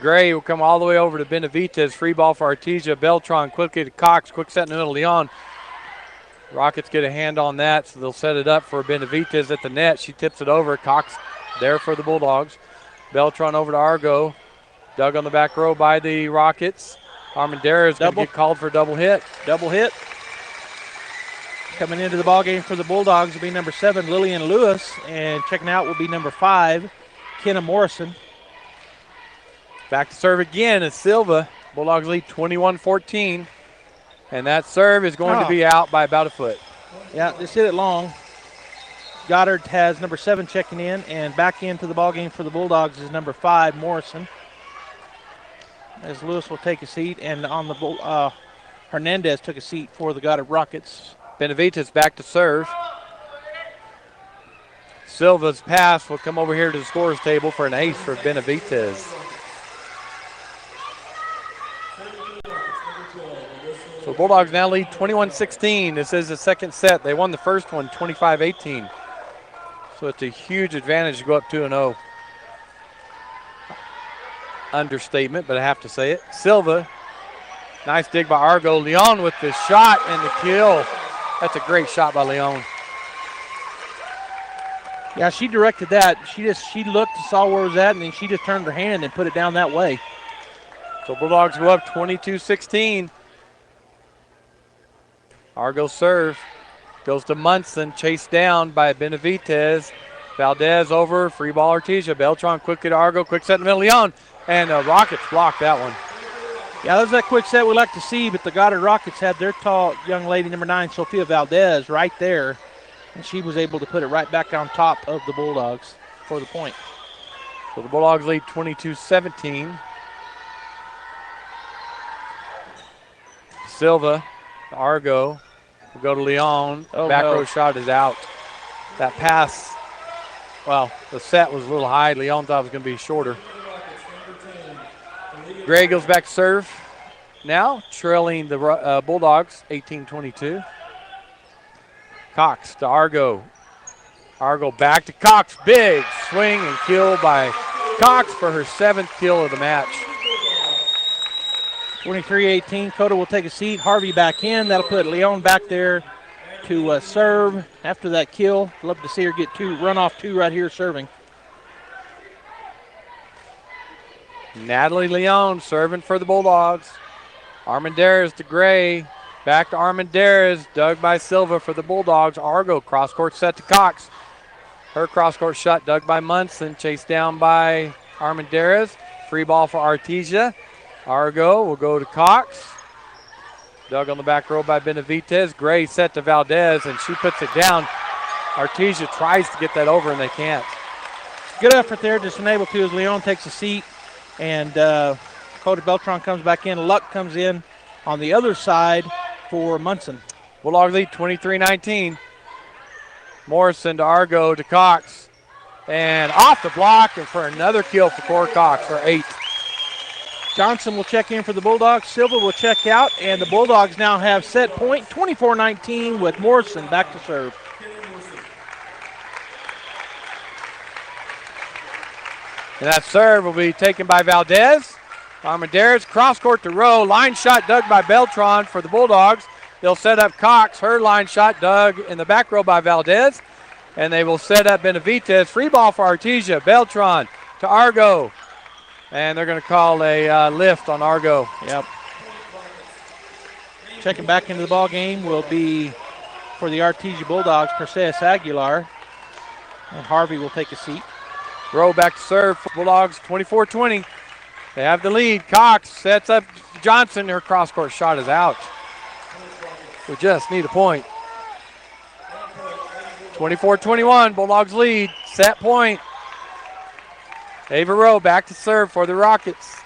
Gray will come all the way over to Benavidez. Free ball for Artesia. Beltran quickly to Cox. Quick set in the middle. Leon. Rockets get a hand on that, so they'll set it up for Benavidez at the net. She tips it over. Cox there for the Bulldogs. Beltran over to Argo. Dug on the back row by the Rockets. Armendariz going to get called for a double hit. Double hit. Coming into the ballgame for the Bulldogs will be number 7, Lillian Lewis. And checking out will be number 5, Kenna Morrison. Back to serve again is Silva. Bulldogs lead 21-14. And that serve is going to be out by about a foot. Yeah, just hit it long. Goddard has number 7 checking in, and back into the ballgame for the Bulldogs is number 5, Morrison. As Lewis will take a seat, and on the Hernandez took a seat for the Goddard Rockets. Benavides back to serve. Silva's pass will come over here to the scorer's table for an ace for Benavides. So Bulldogs now lead 21-16. This is the second set. They won the first one 25-18. So it's a huge advantage to go up 2-0. Understatement, but I have to say it. Silva, nice dig by Argo. Leon with the shot and the kill. That's a great shot by Leon. Yeah, she directed that. She looked and saw where it was at, and then she just turned her hand and put it down that way. So Bulldogs go up 22-16. Argo serve. Goes to Munson, chased down by Benavides. Valdez over, free ball Artesia. Beltran quickly to Argo, quick set in the middle, Leon. And the Rockets blocked that one. Yeah, that's that quick set we like to see, but the Goddard Rockets had their tall young lady, number 9, Sophia Valdez, right there. And she was able to put it right back on top of the Bulldogs for the point. So the Bulldogs lead 22-17. Silva, Argo, will go to Leon. Back row shot is out. That pass, well, the set was a little high. Leon thought it was going to be shorter. Gray goes back to serve. Now trailing the Bulldogs, 18-22. Cox to Argo. Argo back to Cox. Big swing and kill by Cox for her 7th kill of the match. 23-18. Coda will take a seat. Harvey back in. That'll put Leon back there to serve after that kill. Love to see her get run off two right here serving. Natalie Leon serving for the Bulldogs. Armendariz to Gray. Back to Armendariz. Dug by Silva for the Bulldogs. Argo cross-court set to Cox. Her cross-court shot dug by Munson. Chased down by Armendariz. Free ball for Artesia. Argo will go to Cox. Dug on the back row by Benavides. Gray set to Valdez, and she puts it down. Artesia tries to get that over, and they can't. Good effort there, just unable to as Leon takes a seat. And Cody Beltran comes back in. Luck comes in on the other side for Munson. Bulldogs lead 23-19. Morrison to Argo to Cox. And off the block, and for another kill for Cora Cox for 8. Johnson will check in for the Bulldogs. Silva will check out, and the Bulldogs now have set point 24-19 with Morrison back to serve. And that serve will be taken by Valdez. Armendariz cross court to Rowe. Line shot dug by Beltran for the Bulldogs. They'll set up Cox. Her line shot dug in the back row by Valdez. And they will set up Benavides. Free ball for Artesia. Beltran to Argo. And they're going to call a lift on Argo. Yep. Checking back into the ball game will be for the Artesia Bulldogs, Perseus Aguilar. And Harvey will take a seat. Rowe back to serve for Bulldogs, 24-20. They have the lead. Cox sets up Johnson. Her cross-court shot is out. We just need a point. 24-21, Bulldogs lead. Set point. Ava Rowe back to serve for the Rockets.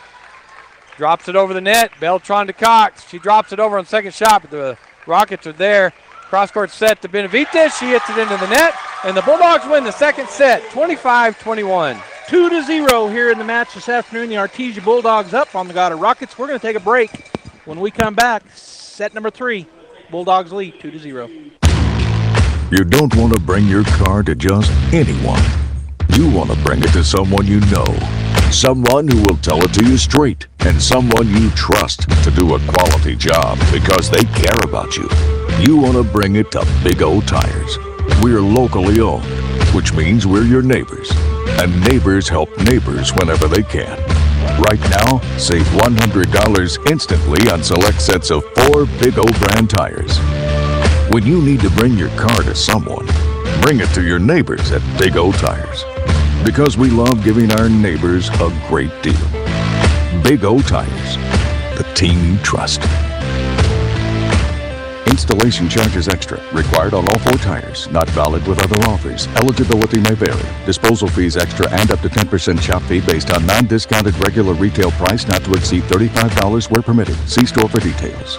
Drops it over the net. Beltran to Cox. She drops it over on second shot, but the Rockets are there. Cross-court set to Benavides. She hits it into the net, and the Bulldogs win the second set, 25-21. 2-0 here in the match this afternoon. The Artesia Bulldogs up on the Goddard Rockets. We're going to take a break. When we come back, set number 3, Bulldogs lead 2-0. You don't want to bring your car to just anyone. You want to bring it to someone you know. Someone who will tell it to you straight, and someone you trust to do a quality job because they care about you. You want to bring it to Big O Tires. We're locally owned, which means we're your neighbors. And neighbors help neighbors whenever they can. Right now, save $100 instantly on select sets of 4 Big O brand tires. When you need to bring your car to someone, bring it to your neighbors at Big O Tires. Because we love giving our neighbors a great deal. Big O Tires, the team you trust. Installation charge is extra. Required on all 4 tires. Not valid with other offers. Eligibility may vary. Disposal fees extra and up to 10% shop fee based on non-discounted regular retail price not to exceed $35 where permitted. See store for details.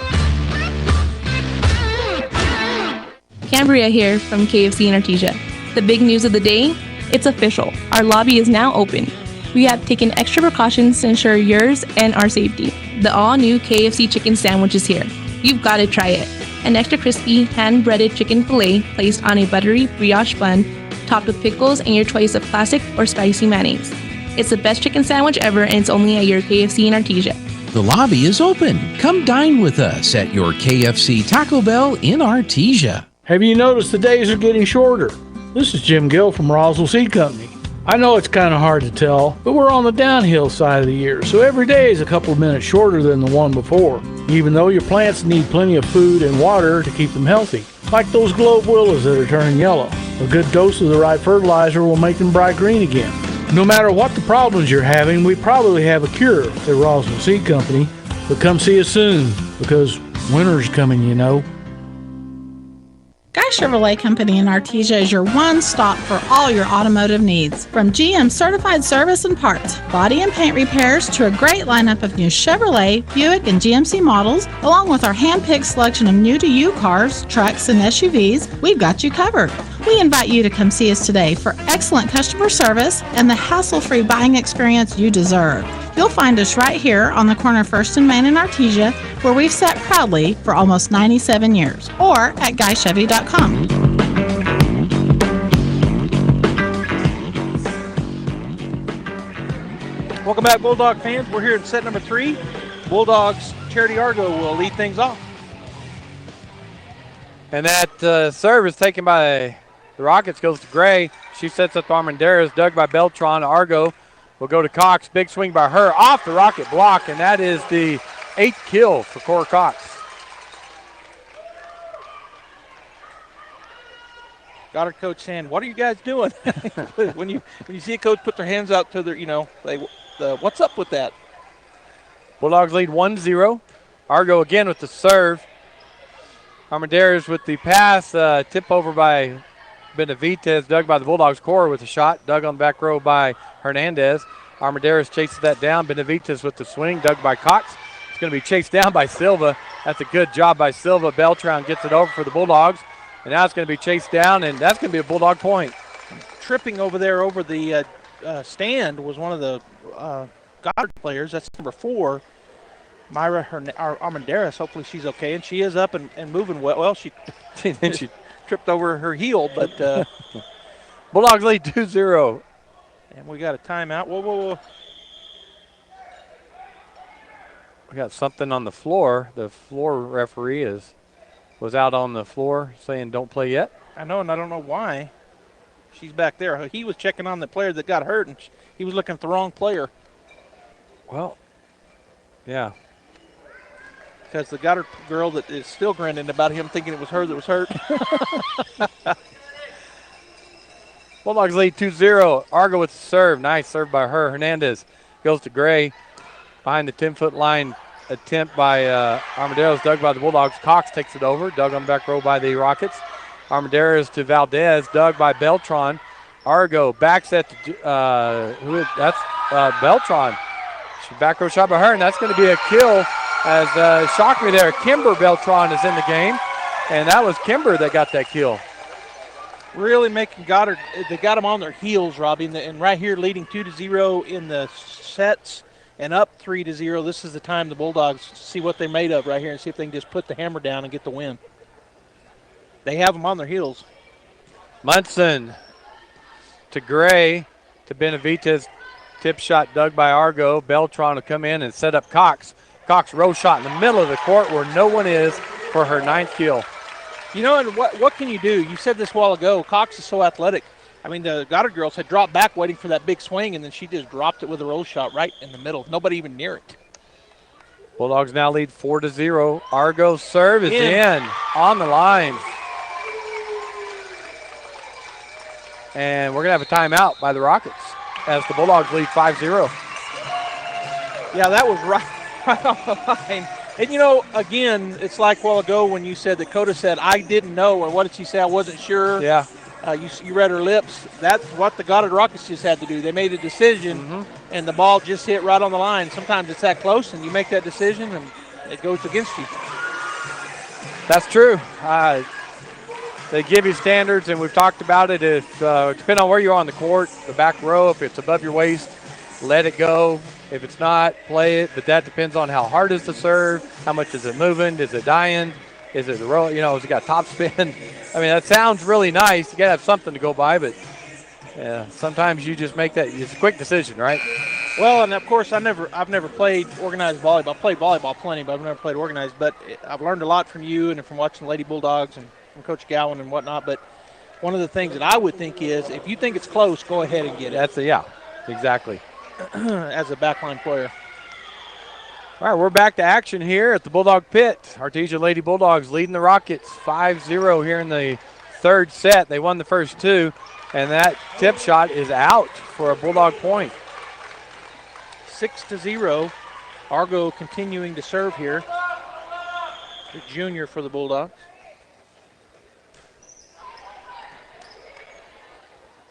Cambria here from KFC in Artesia. The big news of the day, it's official. Our lobby is now open. We have taken extra precautions to ensure yours and our safety. The all-new KFC Chicken Sandwich is here. You've got to try it. An extra crispy, hand-breaded chicken fillet placed on a buttery brioche bun, topped with pickles and your choice of classic or spicy mayonnaise. It's the best chicken sandwich ever, and it's only at your KFC in Artesia. The lobby is open. Come dine with us at your KFC Taco Bell in Artesia. Have you noticed the days are getting shorter? This is Jim Gill from Roswell Seed Company. I know it's kind of hard to tell, but we're on the downhill side of the year, so every day is a couple of minutes shorter than the one before, even though your plants need plenty of food and water to keep them healthy. Like those globe willows that are turning yellow. A good dose of the right fertilizer will make them bright green again. No matter what the problems you're having, we probably have a cure at Roswell Seed Company, but come see us soon, because winter's coming, you know. Guy Chevrolet Company in Artesia is your one-stop for all your automotive needs. From GM certified service and parts, body and paint repairs, to a great lineup of new Chevrolet, Buick, and GMC models, along with our hand-picked selection of new-to-you cars, trucks, and SUVs, we've got you covered. We invite you to come see us today for excellent customer service and the hassle-free buying experience you deserve. You'll find us right here on the corner of 1st and Main in Artesia, where we've sat proudly for almost 97 years, or at GuyChevy.com. Welcome back, Bulldog fans. We're here in set number 3. Bulldogs Charity Argo will lead things off. And that serve is taken by the Rockets, goes to Gray. She sets up Armendariz, dug by Beltran. Argo will go to Cox. Big swing by her off the Rocket block, and that is the 8th kill for Cora Cox. Goddard coach saying, "What are you guys doing?" when you see a coach put their hands out to their, what's up with that? Bulldogs lead 1-0. Argo again with the serve. Armendariz with the pass, tip over by Benavidez, dug by the Bulldogs. Cora with the shot, dug on the back row by Hernandez. Armendariz chases that down. Benavidez with the swing, dug by Cox. It's going to be chased down by Silva. That's a good job by Silva. Beltran gets it over for the Bulldogs. And now it's going to be chased down, and that's going to be a Bulldog point. Tripping over there over the stand was one of the Goddard players. That's number 4, Myra Armendariz. Hopefully she's okay, and she is up and moving well. Well, she tripped over her heel, but Bulldogs lead 2-0. And we got a timeout. Whoa. We got something on the floor. The floor referee was out on the floor saying don't play yet. I know, and I don't know why. She's back there. He was checking on the player that got hurt, and he was looking at the wrong player. Well, yeah. Because the Goddard girl that is still grinning about him thinking it was her that was hurt. Bulldogs lead 2-0. Argo with the serve. Nice serve by her. Hernandez goes to Gray. Behind the 10-foot line. Attempt by Armendariz, dug by the Bulldogs. Cox takes it over, dug on the back row by the Rockets. Armendariz to Valdez, dug by Beltran. Argo backs at that's Beltran. Back row shot by her, and that's going to be a kill. As shocked me there, Kimber Beltran is in the game, and that was Kimber that got that kill. Really making Goddard, they got them on their heels, Robbie, and right here leading 2-0 in the sets. And up 3-0. This is the time the Bulldogs see what they're made of right here and see if they can just put the hammer down and get the win. They have them on their heels. Munson to Gray to Benavidez. Tip shot dug by Argo. Beltran to come in and set up Cox. Cox row shot in the middle of the court where no one is for her 9th kill. You know, and what can you do? You said this a while ago. Cox is so athletic. I mean, the Goddard girls had dropped back waiting for that big swing, and then she just dropped it with a roll shot right in the middle. Nobody even near it. Bulldogs now lead 4-0. Argo's serve is in on the line. And we're going to have a timeout by the Rockets as the Bulldogs lead 5-0. Yeah, that was right on the line. And, again, it's like a while ago when you said that Coda said, I didn't know, or what did she say? I wasn't sure. Yeah. You read her lips. That's what the Goddard Rockets just had to do. They made a decision, and the ball just hit right on the line. Sometimes it's that close, and you make that decision, and it goes against you. That's true. They give you standards, and we've talked about it. Depending on where you are on the court, the back row, if it's above your waist, let it go. If it's not, play it. But that depends on how hard is the serve, how much is it moving, is it dying, is it the roll, has it got top spin? I mean, that sounds really nice. You got to have something to go by, but sometimes you just make that. It's a quick decision, right? Well, and of course, I've never played organized volleyball. I played volleyball plenty, but I've never played organized. But I've learned a lot from you and from watching the Lady Bulldogs and from Coach Gowan and whatnot. But one of the things that I would think is, if you think it's close, go ahead and get it. Exactly. As a backline player. All right, we're back to action here at the Bulldog Pit. Artesia Lady Bulldogs leading the Rockets 5-0 here in the third set. They won the first two, and that tip shot is out for a Bulldog point. 6-0. Argo continuing to serve here. The junior for the Bulldogs.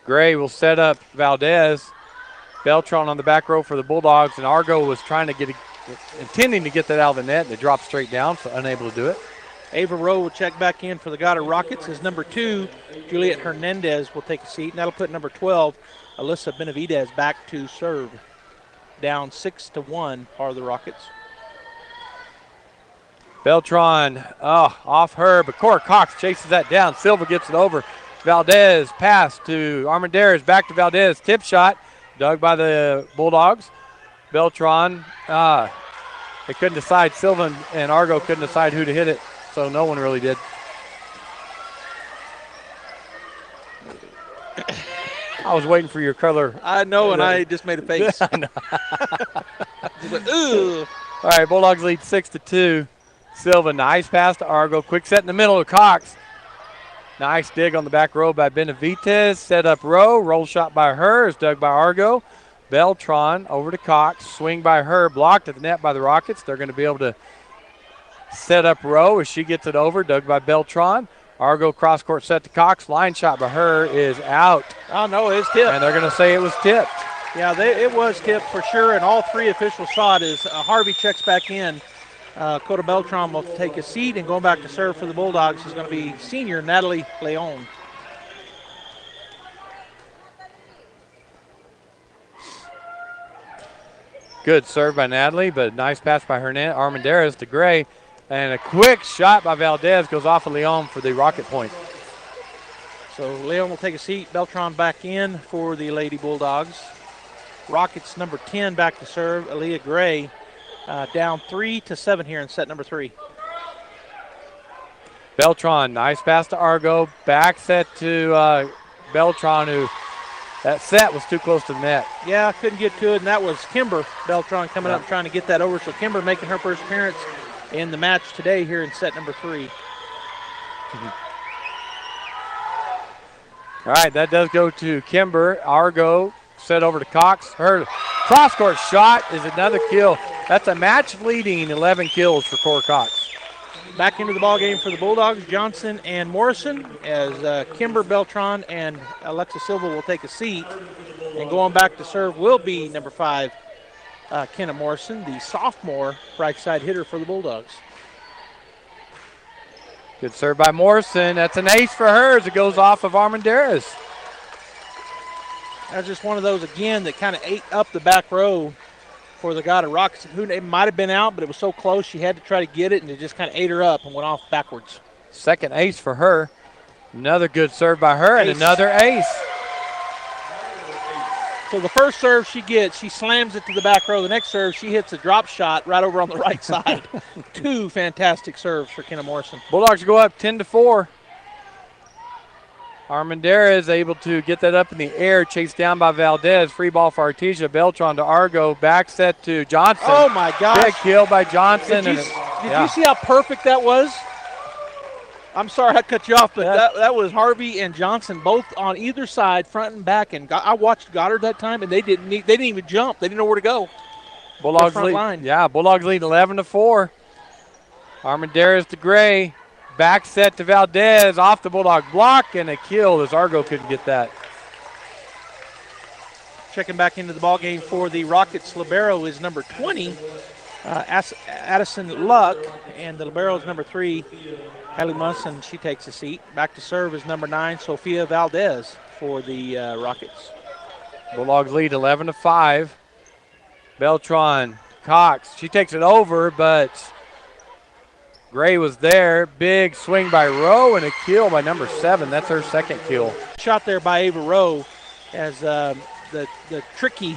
Gray will set up Valdez. Beltran on the back row for the Bulldogs, and Argo was intending to get that out of the net, and it dropped straight down, so unable to do it. Ava Rowe will check back in for the Goddard Rockets. As number 2, Juliet Hernandez will take a seat, and that'll put number 12, Alyssa Benavidez, back to serve. Down 6-1 are the Rockets. Beltran off her, but Cora Cox chases that down. Silva gets it over. Valdez pass to Armendariz, back to Valdez. Tip shot, dug by the Bulldogs. Beltran, they couldn't decide. Silva and Argo couldn't decide who to hit it, so no one really did. I was waiting for your color. I know, and I just made a face. I know. Ooh. All right, Bulldogs lead 6-2. Silva, nice pass to Argo. Quick set in the middle of Cox. Nice dig on the back row by Benavidez. Set up row. Roll shot by her is dug by Argo. Beltran over to Cox. Swing by her. Blocked at the net by the Rockets. They're going to be able to set up row as she gets it over. Dug by Beltran. Argo cross court set to Cox. Line shot by her is out. Oh, no, it's tipped. And they're going to say it was tipped. Yeah, it was tipped for sure, and all three officials saw it as Harvey checks back in. Coda Beltran will take a seat, and going back to serve for the Bulldogs is going to be senior Natalie Leon. Good serve by Natalie, but nice pass by Armendariz to Gray. And a quick shot by Valdez goes off of Leon for the Rocket point. So Leon will take a seat. Beltran back in for the Lady Bulldogs. Rockets number 10 back to serve. Aaliyah Gray down 3-7 here in set number 3. Beltran, nice pass to Argo. Back set to Beltran, who that set was too close to the net. Yeah, couldn't get to it, and that was Kimber Beltran coming up trying to get that over. So Kimber making her first appearance in the match today here in set number 3. All right, that does go to Kimber. Argo set over to Cox. Her cross-court shot is another kill. That's a match-leading 11 kills for Cora Cox. Back into the ballgame for the Bulldogs, Johnson and Morrison, as Kimber Beltran and Alexa Silva will take a seat. And going back to serve will be number 5, Kenna Morrison, the sophomore right side hitter for the Bulldogs. Good serve by Morrison. That's an ace for her as it goes off of Armendariz. That's just one of those, again, that kind of ate up the back row for the Goddard Rockets. It might have been out, but it was so close she had to try to get it, and it just kind of ate her up and went off backwards. Second ace for her. Another good serve by her, and another ace. So the first serve she gets, she slams it to the back row. The next serve, she hits a drop shot right over on the right side. 2 fantastic serves for Kenna Morrison. Bulldogs go up 10-4. Armendariz able to get that up in the air, chased down by Valdez. Free ball for Artesia. Beltran to Argo. Back set to Johnson. Oh, my gosh. Big kill by Johnson. Did you see how perfect that was? I'm sorry I cut you off, but that was Harvey and Johnson both on either side, front and back. And I watched Goddard that time, and they didn't even jump. They didn't know where to go. Bulldogs lead. Yeah, Bulldogs lead 11-4. Armendariz to Gray. Back set to Valdez. Off the Bulldog block and a kill as Argo couldn't get that. Checking back into the ball game for the Rockets. Libero is number 20, Addison Luck, and the libero is number 3, Haley Munson. She takes a seat. Back to serve is number 9, Sophia Valdez for the Rockets. Bulldogs lead 11-5. Beltran, Cox, she takes it over, but Gray was there. Big swing by Rowe and a kill by number 7. That's her second kill. Shot there by Ava Rowe as the tricky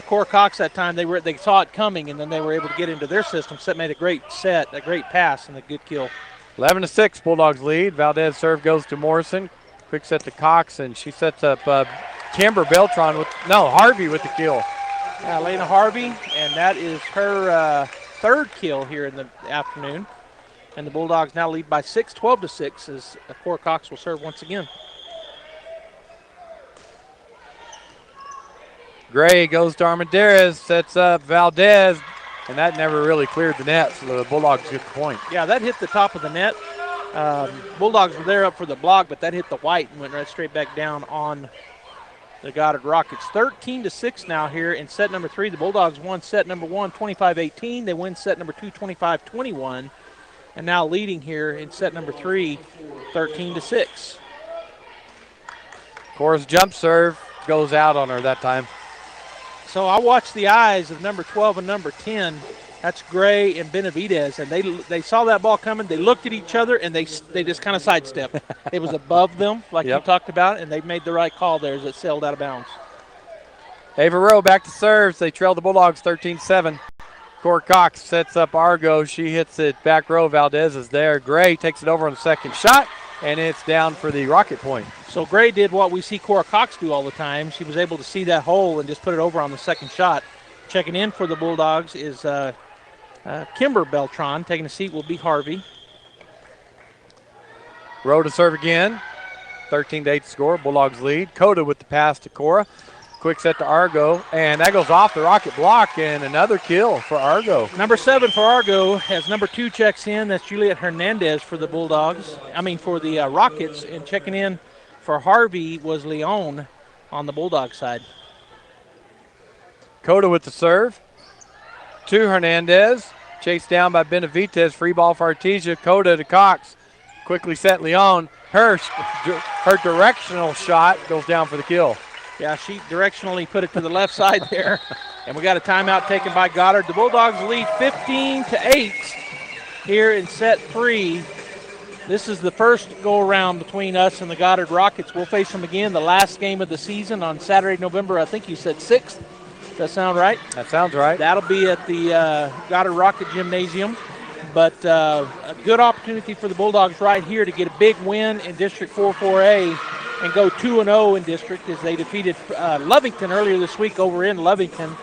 Cora Cox that time, they saw it coming, and then they were able to get into their system. So that made a great set, a great pass, and a good kill. 11-6, Bulldogs lead. Valdez serve goes to Morrison. Quick set to Cox, and she sets up Kimber Beltran Harvey with the kill. Elena Harvey, and that is her third kill here in the afternoon. And the Bulldogs now lead by 6, 12-6, as Cora Cox will serve once again. Gray goes to Armendariz, sets up Valdez, and that never really cleared the net, so the Bulldogs get the point. Yeah, that hit the top of the net. Bulldogs were there up for the block, but that hit the white and went right straight back down on the Goddard Rockets. 13-6 now here in set number 3. The Bulldogs won set number 1, 25-18. They win set number 2, 25-21. And now leading here in set number 3, 13-6. Cora's jump serve goes out on her that time. So I watched the eyes of number 12 and number 10. That's Gray and Benavidez, and they saw that ball coming. They looked at each other, and they just kind of sidestepped. It was above them, like you talked about, and they made the right call there as it sailed out of bounds. Ava Rowe back to serves. They trail the Bulldogs 13-7. Cora Cox sets up Argo. She hits it back row. Valdez is there. Gray takes it over on the second shot, and it's down for the Rocket point. So Gray did what we see Cora Cox do all the time. She was able to see that hole and just put it over on the second shot. Checking in for the Bulldogs is Kimber Beltran. Taking a seat will be Harvey. Rowe to serve again. 13-8 score. Bulldogs lead. Coda with the pass to Cora. Quick set to Argo, and that goes off the Rocket block, and another kill for Argo. Number 7 for Argo, as number 2 checks in. That's Juliet Hernandez for the Bulldogs. For the Rockets. And checking in for Harvey was Leon on the Bulldog side. Coda with the serve. To Hernandez. Chased down by Benavidez. Free ball for Artesia. Coda to Cox. Quickly set Leon. Her directional shot goes down for the kill. Yeah, she directionally put it to the left side there. And we got a timeout taken by Goddard. The Bulldogs lead 15-8 here in set 3. This is the first go-around between us and the Goddard Rockets. We'll face them again the last game of the season on Saturday, November, I think you said 6th. Does that sound right? That sounds right. That'll be at the Goddard Rocket Gymnasium. But a good opportunity for the Bulldogs right here to get a big win in District 4-4A and go 2-0 in district as they defeated Lovington earlier this week over in Lovington.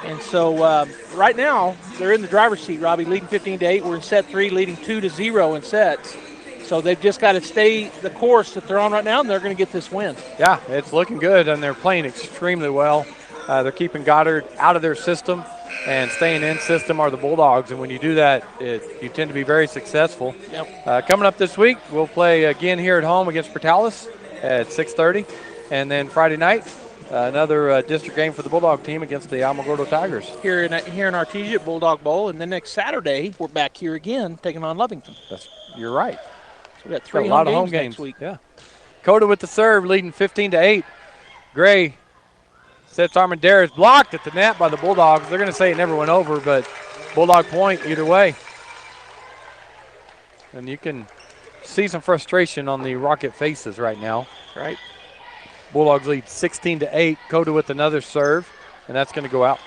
And so right now they're in the driver's seat, Robbie, leading 15-8. We're in set 3, leading 2-0 in sets. So they've just got to stay the course that they're on right now, and they're going to get this win. Yeah, it's looking good, and they're playing extremely well. They're keeping Goddard out of their system, and staying in system are the Bulldogs. And when you do that, you tend to be very successful. Yep. Coming up this week, we'll play again here at home against Portales at 6:30. And then Friday night, another district game for the Bulldog team against the Alamogordo Tigers. Here in Artesia at Bulldog Bowl. And then next Saturday, we're back here again taking on Lovington. You're right. So we got 3 a lot of home games next week. Yeah. Coda with the serve, leading 15-8. Gray sets Armendariz, blocked at the net by the Bulldogs. They're going to say it never went over, but Bulldog point either way. And you can see some frustration on the Rocket faces right now. Right. Bulldogs lead 16-8. Coda with another serve, and that's going to go out.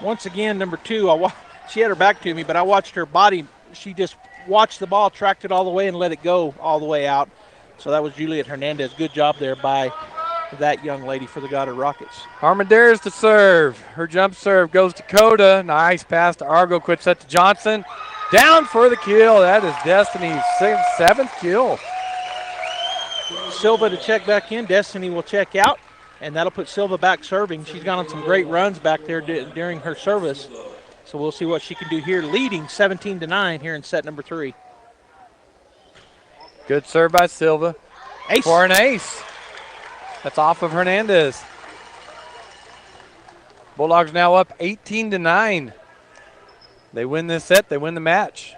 Once again, number 2, she had her back to me, but I watched her body. She just watched the ball, tracked it all the way, and let it go all the way out. So that was Juliet Hernandez. Good job there by that young lady for the Goddard Rockets. Armendariz to serve. Her jump serve goes to Coda. Nice pass to Argo. Quick set to Johnson. Down for the kill. That is Destiny's 7th kill. Silva to check back in. Destiny will check out, and that'll put Silva back serving. She's gone on some great runs back there during her service. So we'll see what she can do here, leading 17-9 here in set number 3. Good serve by Silva. Ace. For an ace. That's off of Hernandez. Bulldogs now up 18-9. They win this set, they win the match.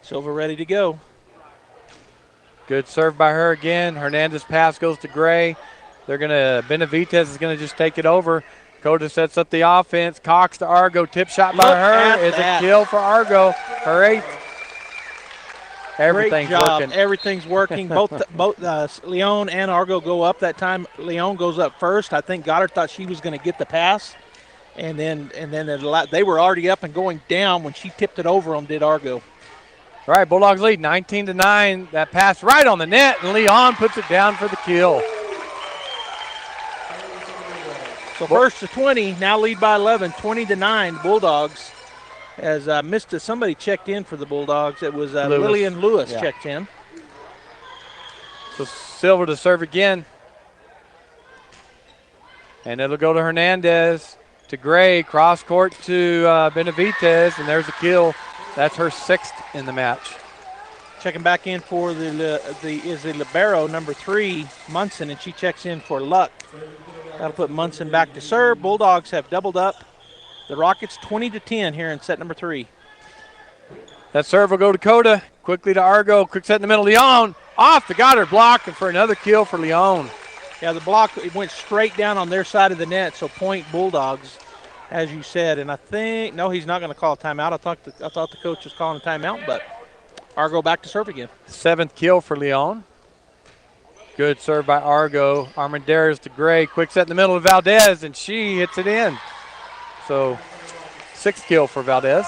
Silva ready to go. Good serve by her again. Hernandez pass goes to Gray. Benavidez is gonna just take it over. Coda sets up the offense. Cox to Argo. Tip shot by her is a kill for Argo. Her 8th. Everything's Great job. working. Everything's working. both Leon and Argo go up that time. Leon goes up first. I think Goddard thought she was going to get the pass, and then they were already up and going down when she tipped it over them. Did Argo? All right, Bulldogs lead 19-9. That pass right on the net, and Leon puts it down for the kill. So first to 20, now lead by 11, 20-9. Bulldogs. As somebody checked in for the Bulldogs. It was Lillian Lewis checked in. So Silva to serve again. And it'll go to Hernandez, to Gray, cross court to Benavidez, and there's a kill. That's her 6th in the match. Checking back in for the libero, number 3, Munson, and she checks in for Luck. That'll put Munson back to serve. Bulldogs have doubled up. The Rockets 20-10 here in set number 3. That serve will go to Coda. Quickly to Argo. Quick set in the middle. Leon off the Goddard block, and for another kill for Leon. Yeah, the block it went straight down on their side of the net, so point Bulldogs, as you said. And I think, no, he's not going to call a timeout. I thought the coach was calling a timeout, but Argo back to serve again. 7th kill for Leon. Good serve by Argo. Armendariz to Gray. Quick set in the middle of Valdez, and she hits it in. So 6th kill for Valdez.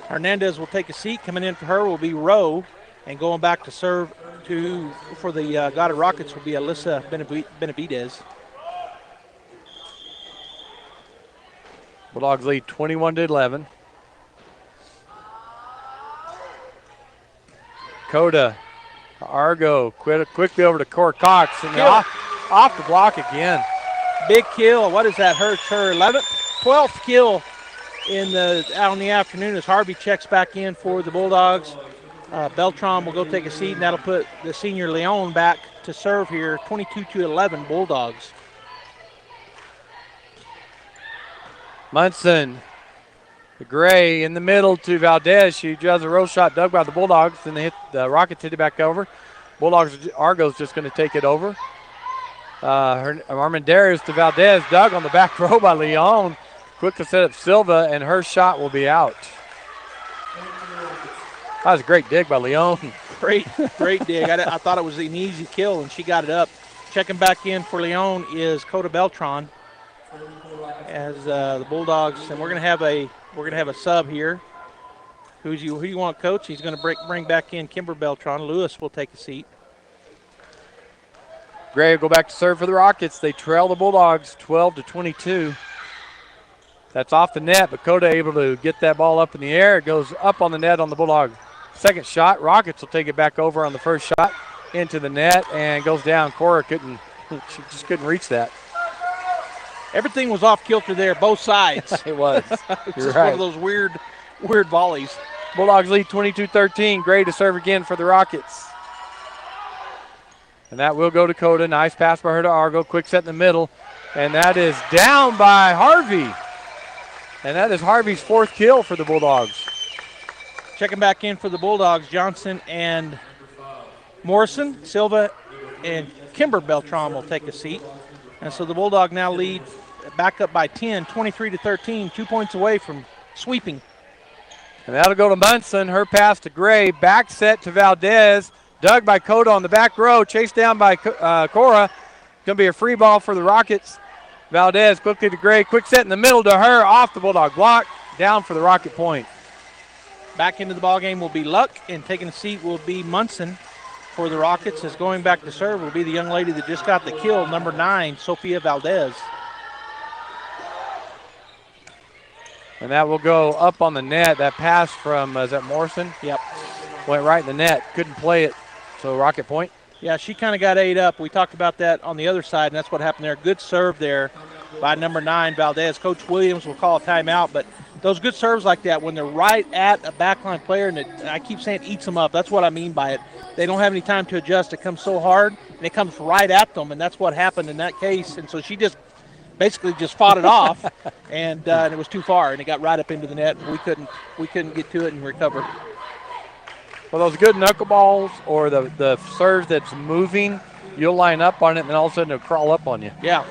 Hernandez will take a seat. Coming in for her will be Rowe. And going back to serve for the Goddard Rockets will be Alyssa Benavidez. Bulldogs lead 21-11. Coda, Argo, quickly over to Cora Cox. And off the block again. Big kill. What is that? Her 11th, 12th kill on the afternoon as Harvey checks back in for the Bulldogs. Beltran will go take a seat, and that'll put the senior Leon back to serve here. 22-11 Bulldogs. Munson, the Gray in the middle to Valdez. She does a roll shot dug by the Bulldogs, and the Rockets hit it back over. Argo's just going to take it over. Armendariz to Valdez, dug on the back row by Leon. Quickly set up Silva, and her shot will be out. That was a great dig by Leon. Great dig. I thought it was an easy kill, and she got it up. Checking back in for Leon is Coda Beltran as the Bulldogs, and we're gonna have a sub here. Who you want, Coach? He's gonna bring back in Kimber Beltran. Lewis will take a seat. Gray will go back to serve for the Rockets. They trail the Bulldogs 12-22. That's off the net, but Coda able to get that ball up in the air. It goes up on the net on the Bulldog. Second shot, Rockets will take it back over on the first shot into the net and goes down. Cora she just couldn't reach that. Everything was off kilter there, both sides. It was. You're right. One of those weird volleys. Bulldogs lead 22-13. Gray to serve again for the Rockets. And that will go to Coda. Nice pass by her to Argo. Quick set in the middle. And that is down by Harvey. And that is Harvey's 4th kill for the Bulldogs. Checking back in for the Bulldogs, Johnson and Morrison. Silva and Kimber Beltran will take a seat. And so the Bulldog now lead back up by 10, 23-13, 2 points away from sweeping. And that'll go to Munson. Her pass to Gray. Back set to Valdez. Dug by Coda on the back row. Chased down by Cora. Going to be a free ball for the Rockets. Valdez quickly to Gray. Quick set in the middle to her. Off the Bulldog block. Down for the Rocket point. Back into the ballgame will be Luck, and taking a seat will be Munson for the Rockets. As going back to serve will be the young lady that just got the kill, number 9, Sophia Valdez. And that will go up on the net. That pass from, is that Morrison? Yep. Went right in the net. Couldn't play it. So Rocket point. Yeah, she kind of got ate up. We talked about that on the other side, and that's what happened there. Good serve there by number 9, Valdez. Coach Williams will call a timeout, but those good serves like that, when they're right at a backline player, and I keep saying it eats them up. That's what I mean by it. They don't have any time to adjust. It comes so hard, and it comes right at them, and that's what happened in that case. And so she just basically just fought it off, and it was too far, and it got right up into the net. And we couldn't get to it and recover. Well, those good knuckleballs or the serve that's moving, you'll line up on it, and then all of a sudden it'll crawl up on you. Yeah.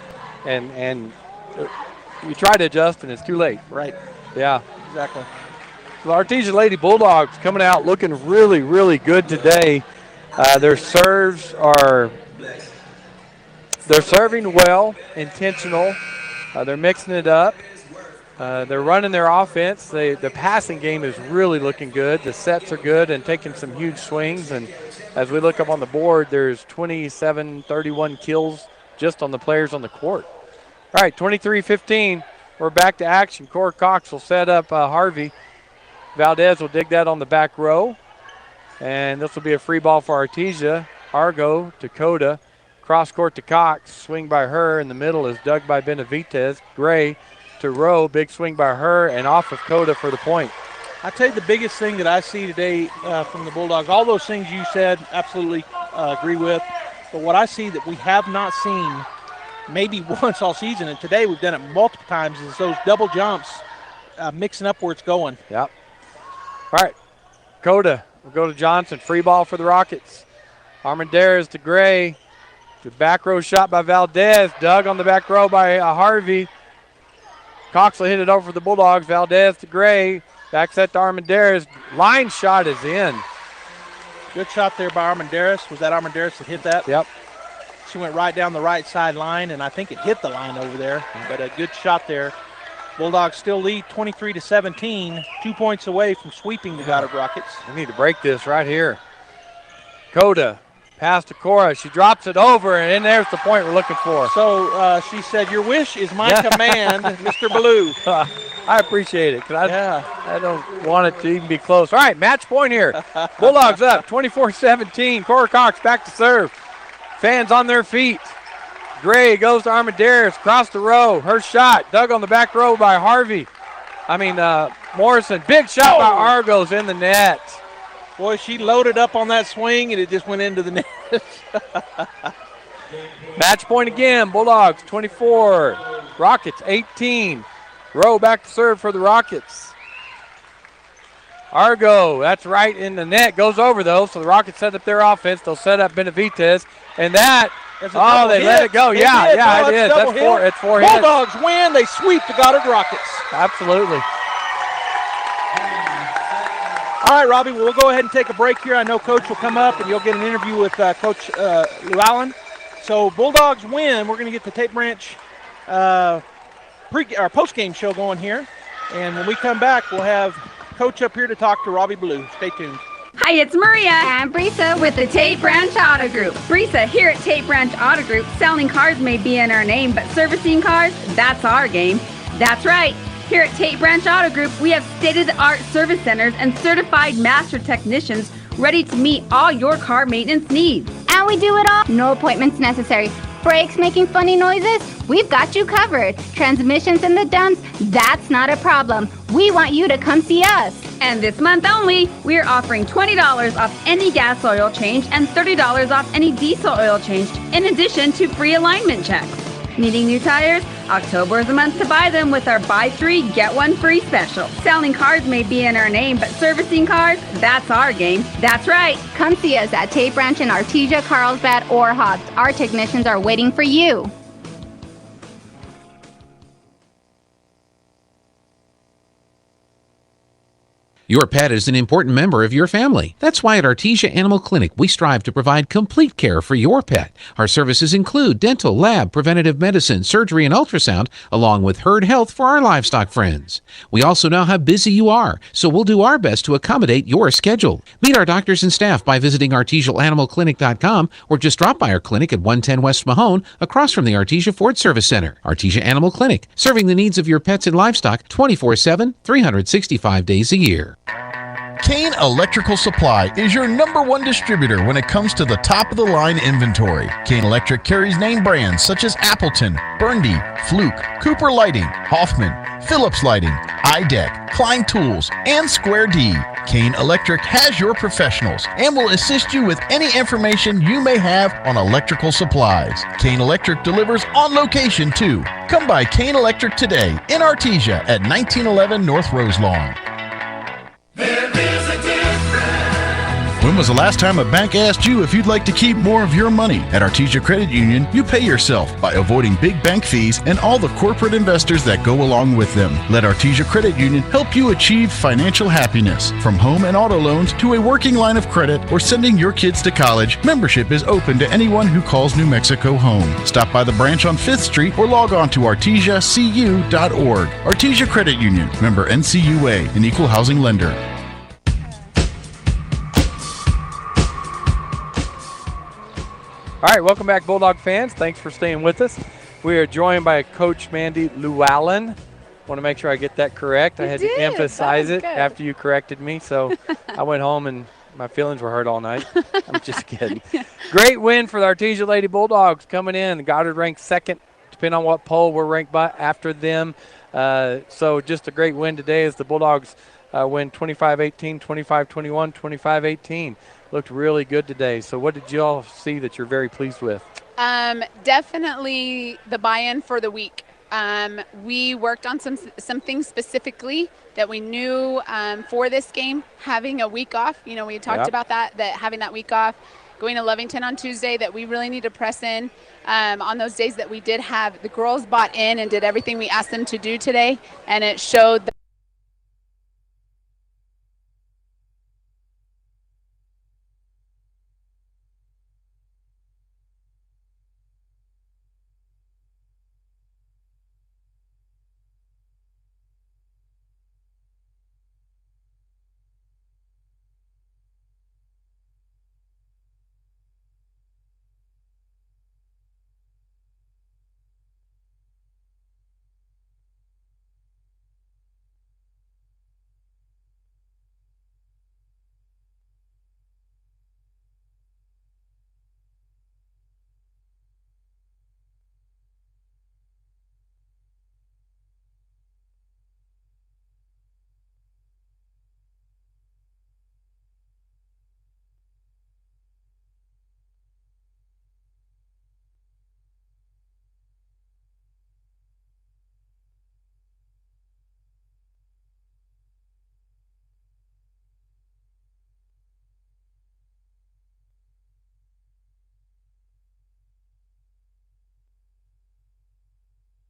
And you try to adjust, and it's too late. Right. Yeah. Exactly. The Artesia Lady Bulldogs coming out looking really, really good today. Their serves they're serving well, intentional. They're mixing it up. They're running their offense. The passing game is really looking good. The sets are good and taking some huge swings. And as we look up on the board, there's 27, 31 kills just on the players on the court. All right, 23-15. We're back to action. Cora Cox will set up Harvey. Valdez will dig that on the back row. And this will be a free ball for Artesia. Argo to Coda. Cross court to Cox. Swing by her. In the middle is dug by Benavidez. Gray to Rowe. Big swing by her and off of Coda for the point. I tell you the biggest thing that I see today from the Bulldogs, all those things you said, absolutely agree with. But what I see that we have not seen maybe once all season, and today we've done it multiple times, is those double jumps mixing up where it's going. Yep. All right, Coda will go to Johnson. Free ball for the Rockets. Armendariz to Gray. The back row shot by Valdez. Dug on the back row by Harvey. Cox will hit it over for the Bulldogs. Valdez to Gray. Back set to Armendariz. Line shot is in. Good shot there by Armendariz. Was that Armendariz that hit that? Yep. She went right down the right side line, and I think it hit the line over there. But a good shot there. Bulldogs still lead 23-17, 2 points away from sweeping the Goddard Rockets. We need to break this right here. Coda, pass to Cora. She drops it over, and there's the point we're looking for. So she said, "Your wish is my command, Mr. Ballou." I appreciate it because I don't want it to even be close. All right, match point here. Bulldogs up, 24-17. Cora Cox back to serve. Fans on their feet. Gray goes to Armendariz, across the row. Her shot, dug on the back row by Morrison. Big shot by Argos in the net. Boy, she loaded up on that swing, and it just went into the net. Match point again. Bulldogs 24, Rockets 18. Rowe back to serve for the Rockets. Argo, that's right in the net. Goes over, though, so the Rockets set up their offense. They'll set up Benavidez, and that – they let it go. It is. It's four hits. Bulldogs win. They sweep the Goddard Rockets. Absolutely. All right, Robbie, we'll go ahead and take a break here. I know Coach will come up, and you'll get an interview with Coach Llewellyn. So Bulldogs win. We're going to get the Tape Branch post-game show going here. And when we come back, we'll have Coach up here to talk to Robbie Blue. Stay tuned. Hi, it's Maria and Brisa with the Tape Branch Auto Group. Brisa, here at Tape Branch Auto Group, selling cars may be in our name, but servicing cars, that's our game. That's right. Here at Tape Branch Auto Group, we have state-of-the-art service centers and certified master technicians ready to meet all your car maintenance needs. And we do it all. No appointments necessary. Brakes making funny noises? We've got you covered. Transmissions in the dumps? That's not a problem. We want you to come see us. And this month only, we're offering $20 off any gas oil change and $30 off any diesel oil change, in addition to free alignment checks. Needing new tires? October is the month to buy them with our buy 3, get 1 free special. Selling cars may be in our name, but servicing cars, that's our game. That's right. Come see us at Tape Branch in Artesia, Carlsbad, or Hobbs. Our technicians are waiting for you. Your pet is an important member of your family. That's why at Artesia Animal Clinic, we strive to provide complete care for your pet. Our services include dental, lab, preventative medicine, surgery, and ultrasound, along with herd health for our livestock friends. We also know how busy you are, so we'll do our best to accommodate your schedule. Meet our doctors and staff by visiting artesiaanimalclinic.com or just drop by our clinic at 110 West Mahone, across from the Artesia Ford Service Center. Artesia Animal Clinic, serving the needs of your pets and livestock 24/7, 365 days a year. Kane Electrical Supply is your #1 distributor when it comes to the top-of-the-line inventory. Kane Electric carries name brands such as Appleton, Burndy, Fluke, Cooper Lighting, Hoffman, Phillips Lighting, iDeck, Klein Tools, and Square D. Kane Electric has your professionals and will assist you with any information you may have on electrical supplies. Kane Electric delivers on location too. Come by Kane Electric today in Artesia at 1911 North Roselawn. When was the last time a bank asked you if you'd like to keep more of your money? At Artesia Credit Union, you pay yourself by avoiding big bank fees and all the corporate investors that go along with them. Let Artesia Credit Union help you achieve financial happiness. From home and auto loans to a working line of credit or sending your kids to college, membership is open to anyone who calls New Mexico home. Stop by the branch on 5th Street or log on to artesiacu.org. Artesia Credit Union, member NCUA, an equal housing lender. All right, welcome back, Bulldog fans. Thanks for staying with us. We are joined by Coach Mandy Llewellyn. Want to make sure I get that correct. I had to emphasize it after you corrected me, so I went home and my feelings were hurt all night. I'm just kidding. Great win for the Artesia Lady Bulldogs coming in. Goddard ranked second, depending on what poll we're ranked by after them. So just a great win today as the Bulldogs win 25-18, 25-21, 25-18. Looked really good today. So what did you all see that you're very pleased with? Definitely the buy-in for the week. We worked on some things specifically that we knew for this game, having a week off. You know, we talked about that having that week off, going to Lovington on Tuesday, that we really need to press in on those days that we did have. The girls bought in and did everything we asked them to do today, and it showed that